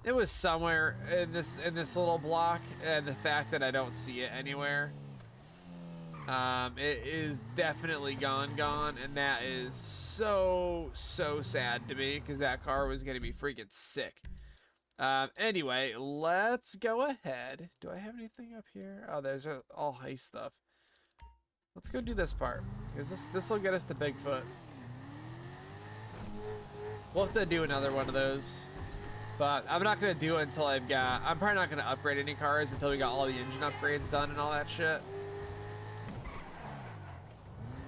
It was somewhere in this little block, and the fact that I don't see it anywhere, it is definitely gone, and that is so sad to me because that car was gonna be freaking sick. Anyway, let's go ahead. Do I have anything up here? Oh, there's all heist stuff. Let's go do this part, because this will get us to Bigfoot. We'll have to do another one of those, but I'm not gonna do it until I'm probably not gonna upgrade any cars until we got all the engine upgrades done and all that shit,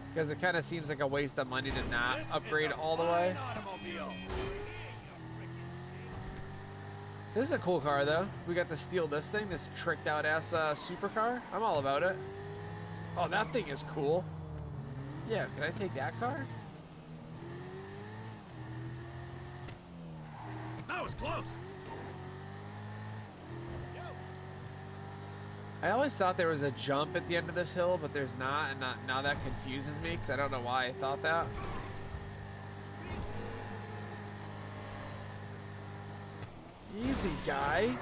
because it kind of seems like a waste of money to not upgrade all the way. This is a cool car though. We got to steal this thing, this tricked out ass supercar. I'm all about it. Oh, that thing is cool. Yeah, can I take that car? That was close. I always thought there was a jump at the end of this hill, but there's not, and now that confuses me because I don't know why I thought that. Easy, guy.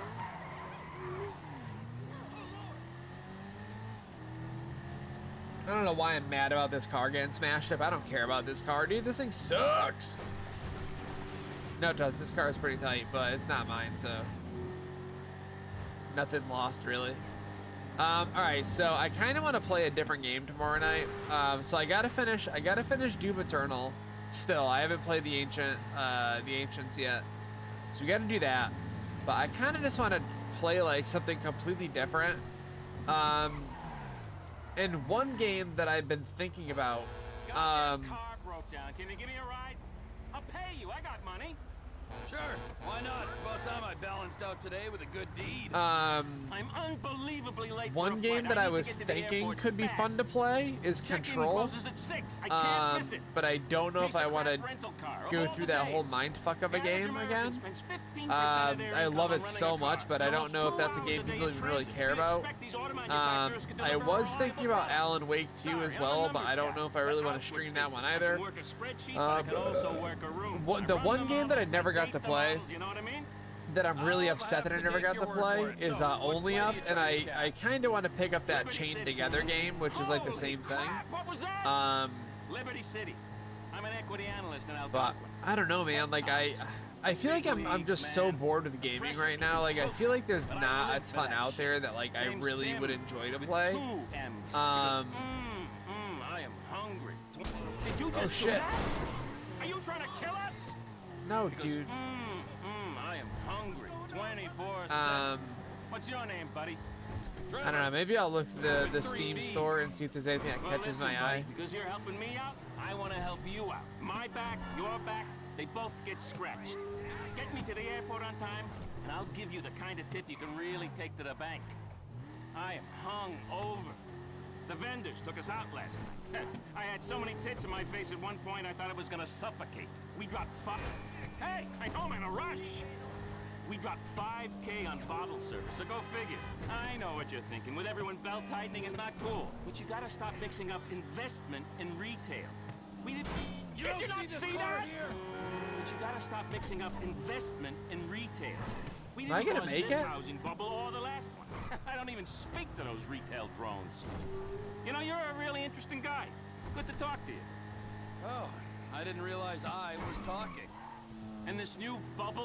I don't know why I'm mad about this car getting smashed up. I don't care about this car, dude. This thing sucks. No, it does. This car is pretty tight, but it's not mine, so nothing lost really. All right, so I kind of want to play a different game tomorrow night. So I gotta finish Doom Eternal. Still, I haven't played the Ancients yet, so we got to do that. But I kind of just want to play like something completely different. And one game that I've been thinking about. Car broke down. Can you give me a ride? I'll pay you. I got money. Sure, why not? It's about time I balanced out today with a good deed. I'm unbelievably late. One game that I was thinking could be fun to play is Control. At 6. I can't miss it. But I don't know if I want to go through that whole mindfuck of a game again. I love it so much, but I don't know if that's a game people even really care about. I was thinking about Alan Wake 2 as well, but I don't know if I really want to stream that one either. The one game that I never got to play, that I'm really upset that I never got to play, is Only Up, and I kind of want to pick up that Chained Together game, which is like the same thing. Liberty City. I'm an equity analyst in But I don't know, man. Like I feel like I'm just so bored with gaming right now. Like I feel like there's not a ton out there that like I really would enjoy to play. I am hungry. Did you just shit. Are you trying to kill us? No, dude. I am hungry. 24/7. What's your name, buddy? I don't know. Maybe I'll look through the Steam store and see if there's anything that catches my eye. Because you're helping me out, I want to help you out. My back, your back, they both get scratched. Get me to the airport on time, and I'll give you the kind of tip you can really take to the bank. I am hung over. The vendors took us out last night. I had so many tits in my face at one point I thought it was gonna suffocate. We dropped Hey, I'm home in a rush. We dropped $5K on bottle service, so go figure. I know what you're thinking. With everyone belt-tightening is not cool. But you gotta stop mixing up investment and retail. Did you not see that? But you gotta stop mixing up investment and retail. We Am I didn't gonna cause make this it? housing bubble or the last one. I don't even speak to those retail drones. You know, you're a really interesting guy. Good to talk to you. Oh, I didn't realize I was talking. And this new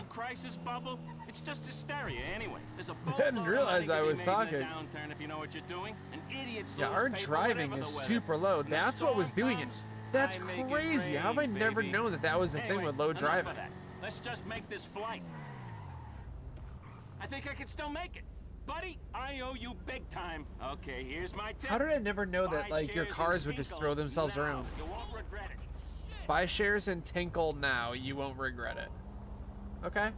crisis bubble, it's just hysteria anyway. There's a I didn't realize I was talking. Downturn if you know what you're doing. An idiot Yeah, our driving is super low. That's what was doing it. That's crazy. How have I never known that that was the thing with low driving? Let's just make this flight. I think I can still make it. Buddy, I owe you big time. Okay, here's my tip. How did I never know that like your cars would just throw themselves around? You won't regret it. Buy shares in Tinkle now. You won't regret it. Okay.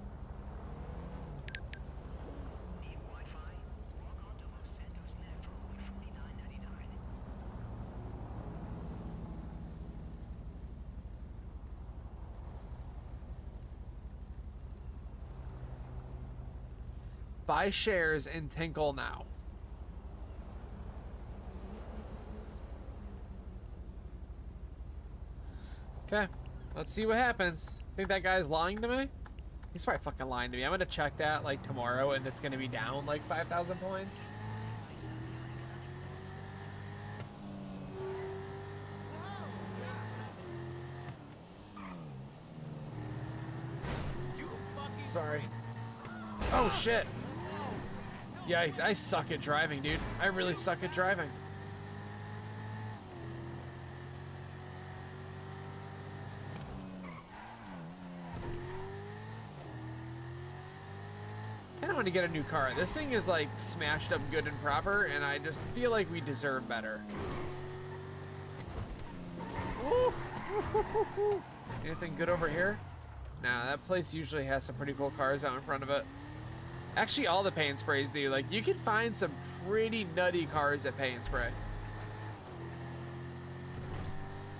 Buy shares in Tinkle now. Okay, let's see what happens. Think that guy's lying to me? He's probably fucking lying to me. I'm gonna check that like tomorrow and it's gonna be down like 5,000 points. Sorry. Oh shit. Yeah, I suck at driving, dude. I really suck at driving. I don't want to get a new car. This thing is like smashed up good and proper, and I just feel like we deserve better. Woo. Anything good over here? Nah, that place usually has some pretty cool cars out in front of it. Actually, all the Pay and Sprays do. Like, you can find some pretty nutty cars at Pay and Spray.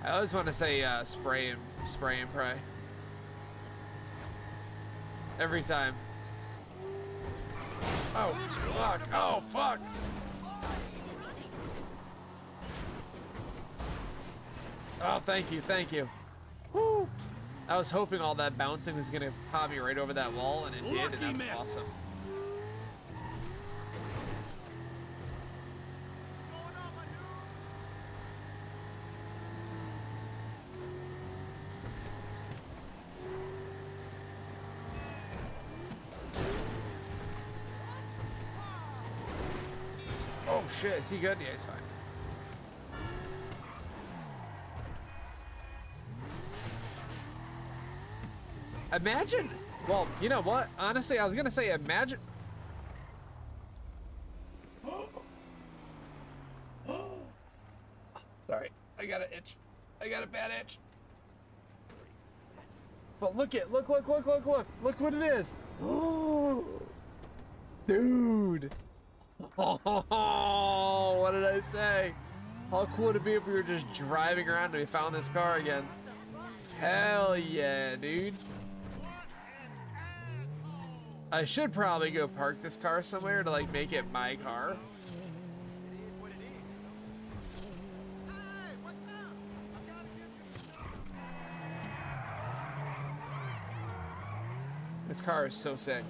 I always want to say spray and pray. Every time. Oh, fuck. Oh, fuck. Oh, thank you. Thank you. Woo. I was hoping all that bouncing was going to pop me right over that wall, and it did, and that's awesome. shit, is he good? Yeah, he's fine. Imagine, well, you know what? Honestly, I was gonna say imagine. Sorry, I got an itch. I got a bad itch. But look what it is. Dude. Oh, what did I say? How cool would it be if we were just driving around and we found this car again? Hell yeah, dude. I should probably go park this car somewhere to like make it my car. This car is so sick.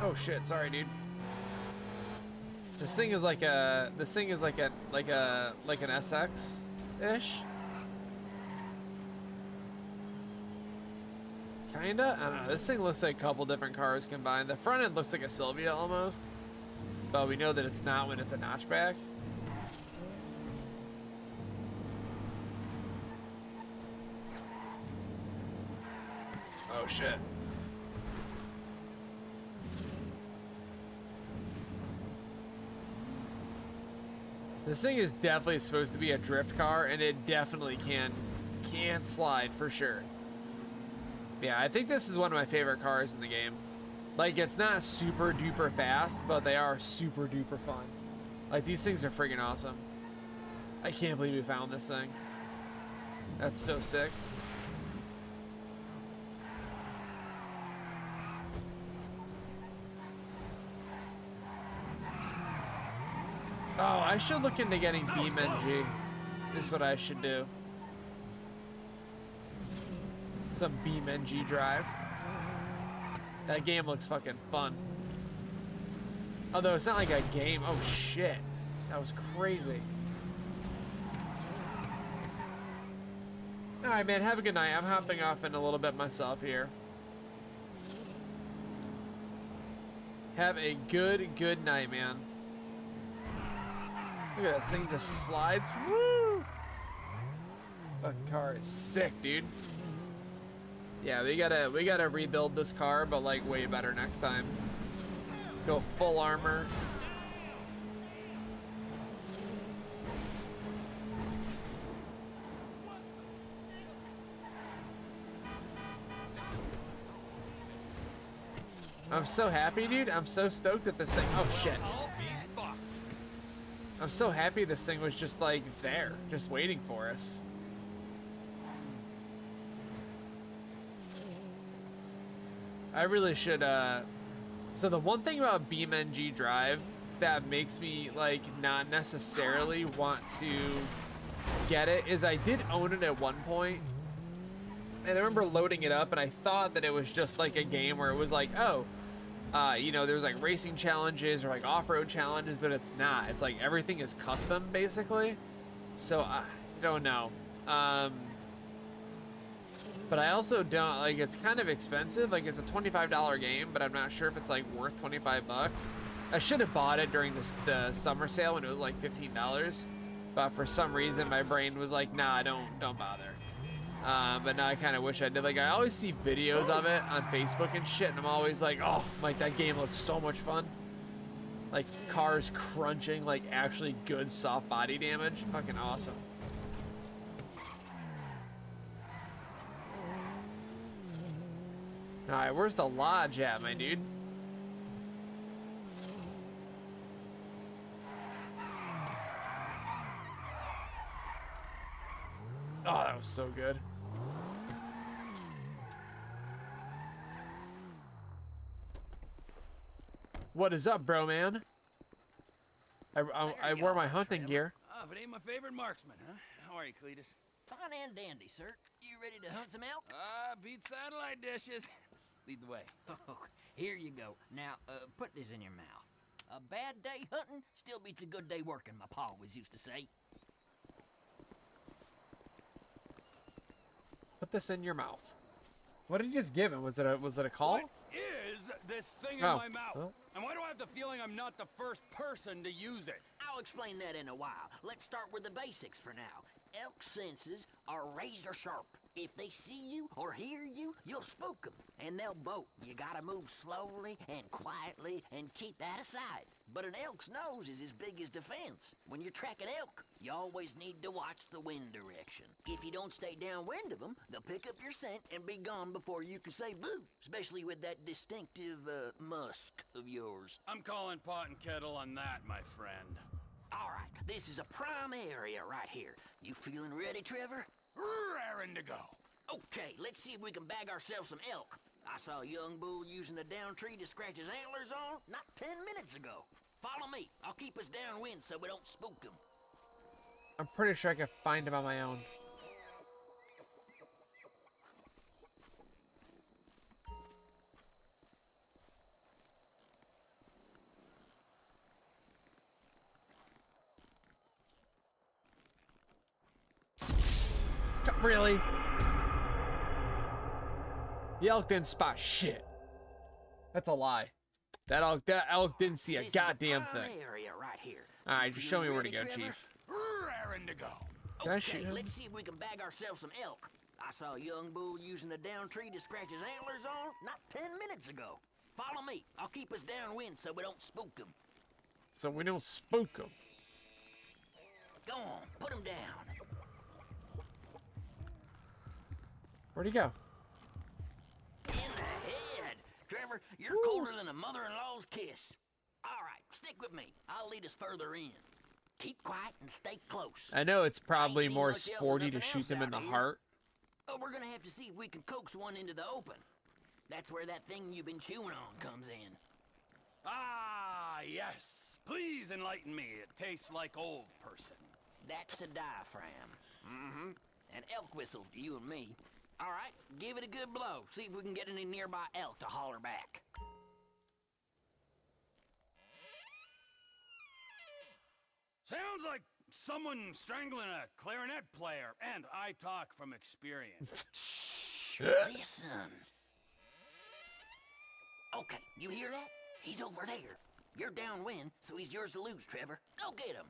Oh shit, sorry dude. This thing is like an SX-ish. Kinda? I don't know. This thing looks like a couple different cars combined. The front end looks like a Sylvia almost. But we know that it's not when it's a notchback. Oh shit. This thing is definitely supposed to be a drift car, and it definitely can slide for sure. Yeah, I think this is one of my favorite cars in the game. Like, it's not super duper fast, but they are super duper fun. Like, these things are freaking awesome. I can't believe we found this thing. That's so sick. Oh, I should look into getting BeamNG. This is what I should do. Some BeamNG drive. That game looks fucking fun. Although it's not like a game. Oh shit. That was crazy. Alright man, have a good night. I'm hopping off in a little bit myself here. Have a good night, man. Look at this thing just slides. Woo! Fucking car is sick, dude. Yeah, we gotta rebuild this car, but like way better next time. Go full armor. I'm so happy, dude. I'm so stoked at this thing. Oh shit. I'm so happy this thing was just like there, just waiting for us. I really should, so the one thing about BeamNG Drive that makes me like not necessarily want to get it is I did own it at one point, and I remember loading it up and I thought that it was just like a game where it was like, oh, you know, there's like racing challenges or like off-road challenges, but it's not. It's like everything is custom basically. So I don't know. But I also don't, like, it's kind of expensive. Like, it's a $25 game, but I'm not sure if it's like worth 25 bucks. I should have bought it during the summer sale when it was like $15, but for some reason my brain was like, nah, don't bother. But now I kind of wish I did. Like, I always see videos of it on Facebook and shit, and I'm always like, oh, like, that game looks so much fun. Like, cars crunching, like, actually good soft body damage. Fucking awesome. Alright, where's the lodge at, my dude? Oh, that was so good. What is up, bro, man? I wore my hunting gear. Oh, but ain't my favorite marksman, huh? How are you, Cletus? Fine and dandy, sir. You ready to hunt some elk? Beat satellite dishes. Lead the way. Oh, here you go. Now, put this in your mouth. A bad day hunting still beats a good day working, my pa always used to say. this in your mouth. What did you just give him? Was it a call? What is this thing in Oh. my mouth? Oh. And why do I have the feeling I'm not the first person to use it? I'll explain that in a while. Let's start with the basics for now. Elk senses are razor sharp. If they see you or hear you, you'll spook them, and they'll bolt. You gotta move slowly and quietly and keep that aside. But an elk's nose is as big as defense. When you're tracking elk, you always need to watch the wind direction. If you don't stay downwind of them, they'll pick up your scent and be gone before you can say boo, especially with that distinctive musk of yours. I'm calling pot and kettle on that, my friend. All right, this is a prime area right here. You feeling ready, Trevor? Raring to go. Okay, let's see if we can bag ourselves some elk. I saw a young bull using a down tree to scratch his antlers on not 10 minutes ago. Follow me. I'll keep us downwind so we don't spook him. I'm pretty sure I can find him on my own. Really? The elk didn't spot shit. That's a lie. That elk didn't see a goddamn thing. Area right here. All right, just show me where to go, Trevor? Chief. Raring to go. Can I shoot Okay, him? let's see if we can bag ourselves some elk. I saw a young bull using a down tree to scratch his antlers on not 10 minutes ago. Follow me. I'll keep us downwind so we don't spook him. So we don't spook him. Go on, put him down. Where'd he go? In the head. Trevor, you're colder than a mother-in-law's kiss. All right, stick with me. I'll lead us further in. Keep quiet and stay close. I know it's probably seen more much else or sporty to nothing shoot else them in out the here. heart. Oh, we're gonna have to see if we can coax one into the open. That's where that thing you've been chewing on comes in. Ah, yes. Please enlighten me. It tastes like old person. That's a diaphragm. Mm-hmm. An elk whistle, you and me. All right, give it a good blow. See if we can get any nearby elk to holler back. Sounds like someone strangling a clarinet player, and I talk from experience. Listen. Okay, you hear that? He's over there. You're downwind, so he's yours to lose, Trevor. Go get him.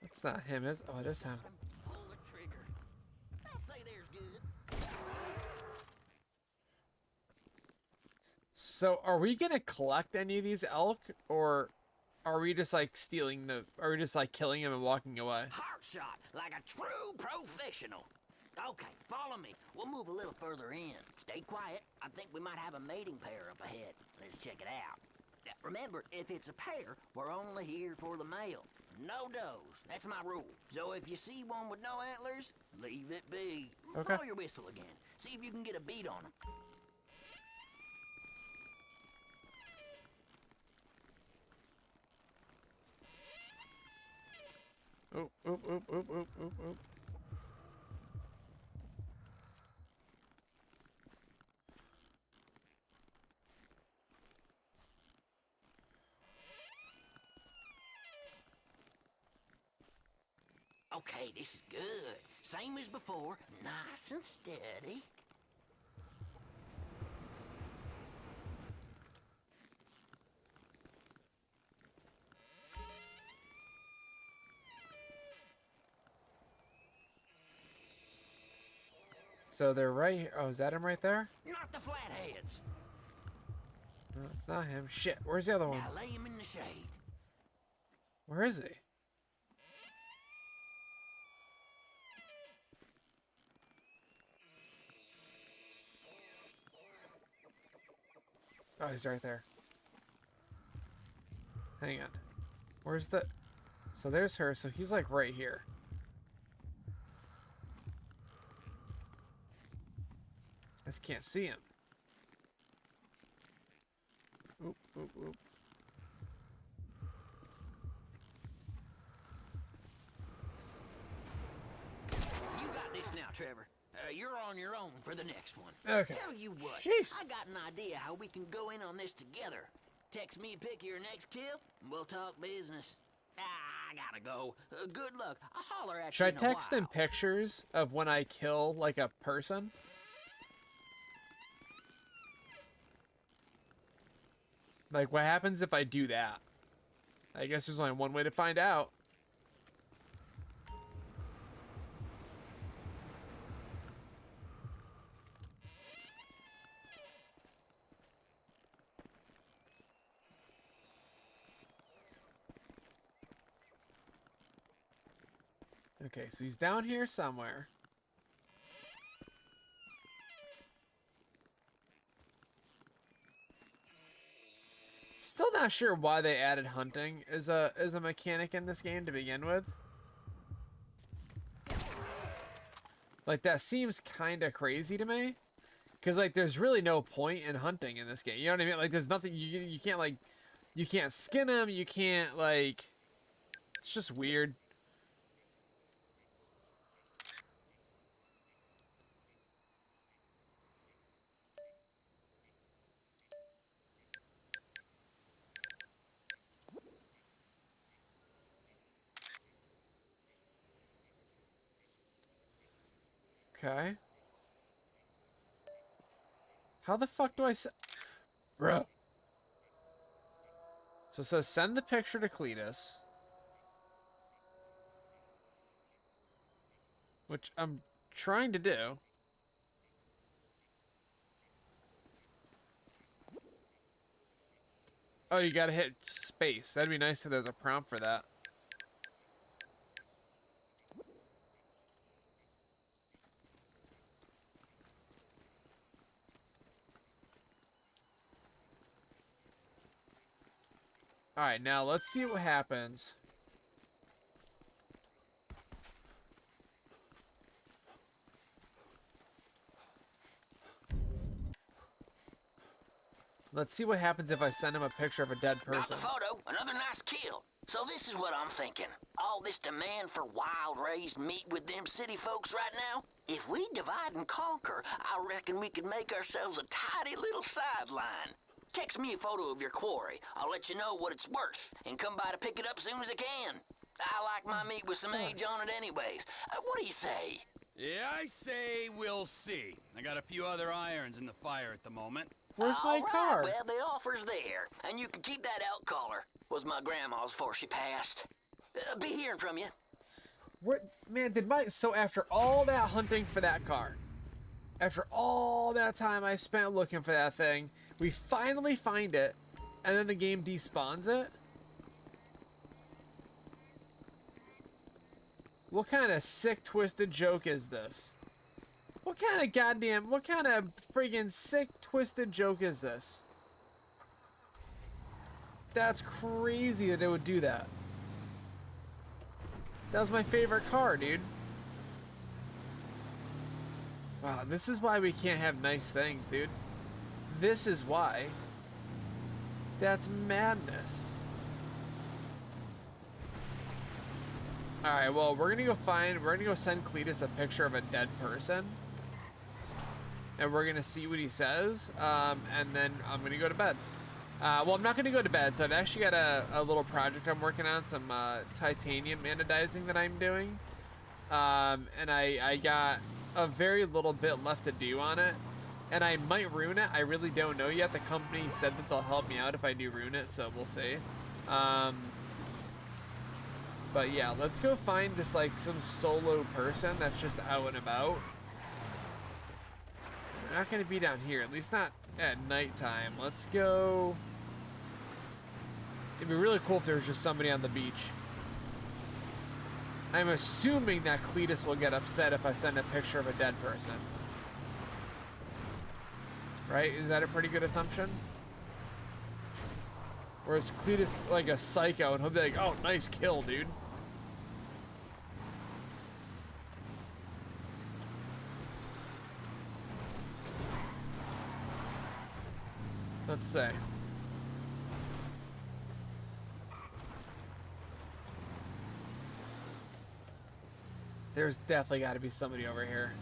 It's not him, is? Oh, it is him. Pull the trigger. I'd say there's good. So, are we gonna collect any of these elk, or are we just like stealing the? Are we just like killing him and walking away? Heart shot, like a true professional. Okay, follow me. We'll move a little further in. Stay quiet. I think we might have a mating pair up ahead. Let's check it out. Now, remember, if it's a pair, we're only here for the male. No does. That's my rule. So if you see one with no antlers, leave it be. Okay. Blow your whistle again. See if you can get a beat on them. Oop, oop, oop, oop, oop, oop, oop. Okay, this is good. Same as before, nice and steady. So they're right here. Oh, is that him right there? Not the flatheads. No, it's not him. Shit, where's the other one? Now lay him in the shade. Where is he? Oh, he's right there. Hang on. Where's the... So there's her, so he's like right here. I just can't see him. Oop, oop, oop. You got this now, Trevor. You're on your own for the next one. Okay. Tell you what, Jeez. I got an idea how we can go in on this together. Text me a pic of your next kill, and we'll talk business. I gotta go. Good luck. I'll holler at Should you I in a text while. them pictures of when I kill, like, a person? Like, what happens if I do that? I guess there's only one way to find out. Okay, so he's down here somewhere. Still not sure why they added hunting as a mechanic in this game to begin with. Like, that seems kind of crazy to me. Because, like, there's really no point in hunting in this game. You know what I mean? Like, there's nothing, you can't, like, you can't skin them, you can't, like, it's just weird. Okay. How the fuck do I Bruh. So it says send the picture to Cletus. Which I'm trying to do. Oh, you gotta hit space. That'd be nice if there's a prompt for that. Alright, now let's see what happens. Let's see what happens if I send him a picture of a dead Got person. the photo. Another nice kill. So this is what I'm thinking. All this demand for wild-raised meat with them city folks right now? If we divide and conquer, I reckon we could make ourselves a tidy little sideline. Text me a photo of your quarry. I'll let you know what it's worth, and come by to pick it up soon as I can. I like my meat with some age on it anyways. What do you say? Yeah, I say we'll see. I got a few other irons in the fire at the moment. Where's my All right, car? Well, the offer's there, and you can keep that elk collar. Was my grandma's before she passed. Be hearing from you. What, man, so after all that hunting for that car, after all that time I spent looking for that thing, we finally find it, and then the game despawns it? What kind of sick, twisted joke is this? What kind of friggin' sick, twisted joke is this? That's crazy that they would do that. That was my favorite car, dude. Wow, this is why we can't have nice things, dude. This is why. That's madness. Alright, well, we're gonna go send Cletus a picture of a dead person. And we're gonna see what he says. And then I'm gonna go to bed. Well, I'm not gonna go to bed, so I've actually got a little project I'm working on, some titanium anodizing that I'm doing. And I got a very little bit left to do on it. And I might ruin it. I really don't know yet. The company said that they'll help me out if I do ruin it, so we'll see. But yeah, let's go find just like some solo person that's just out and about. They're not gonna be down here, at least not at nighttime. Let's go. It'd be really cool if there was just somebody on the beach. I'm assuming that Cletus will get upset if I send a picture of a dead person. Right? Is that a pretty good assumption? Or is Cletus like a psycho and he'll be like, oh, nice kill, dude. Let's say. There's definitely got to be somebody over here.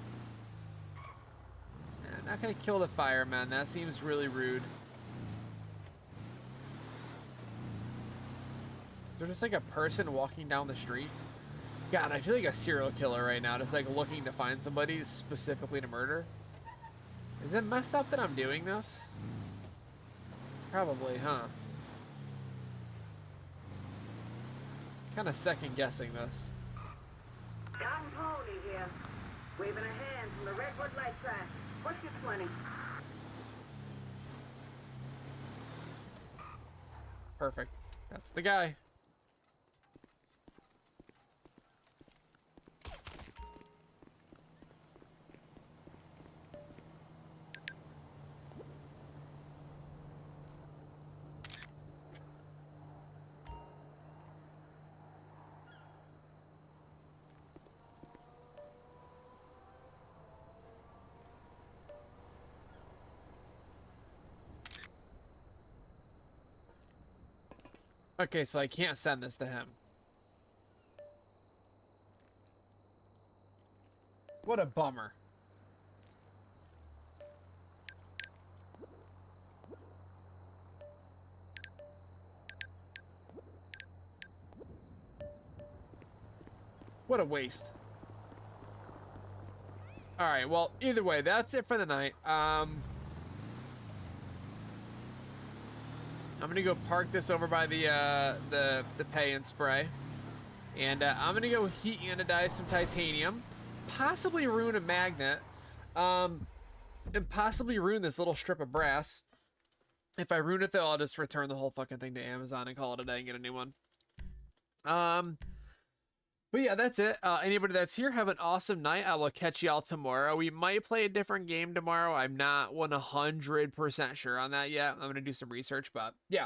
I'm not going to kill the fireman. That seems really rude. Is there just like a person walking down the street? God, I feel like a serial killer right now, just like looking to find somebody specifically to murder. Is it messed up that I'm doing this? Probably, huh? Kind of second guessing this. Tom Pony here. Waving a hand from the Redwood Light track. What's your 20? Perfect. That's the guy. Okay, so I can't send this to him. What a bummer. What a waste. All right, well, either way, that's it for the night. I'm gonna go park this over by the pay and spray, and I'm gonna go heat anodize some titanium, possibly ruin a magnet, and possibly ruin this little strip of brass. If I ruin it though, I'll just return the whole fucking thing to Amazon and call it a day and get a new one. But yeah, that's it. Anybody that's here, have an awesome night. I will catch y'all tomorrow. We might play a different game tomorrow. I'm not 100% sure on that yet. I'm going to do some research, but yeah.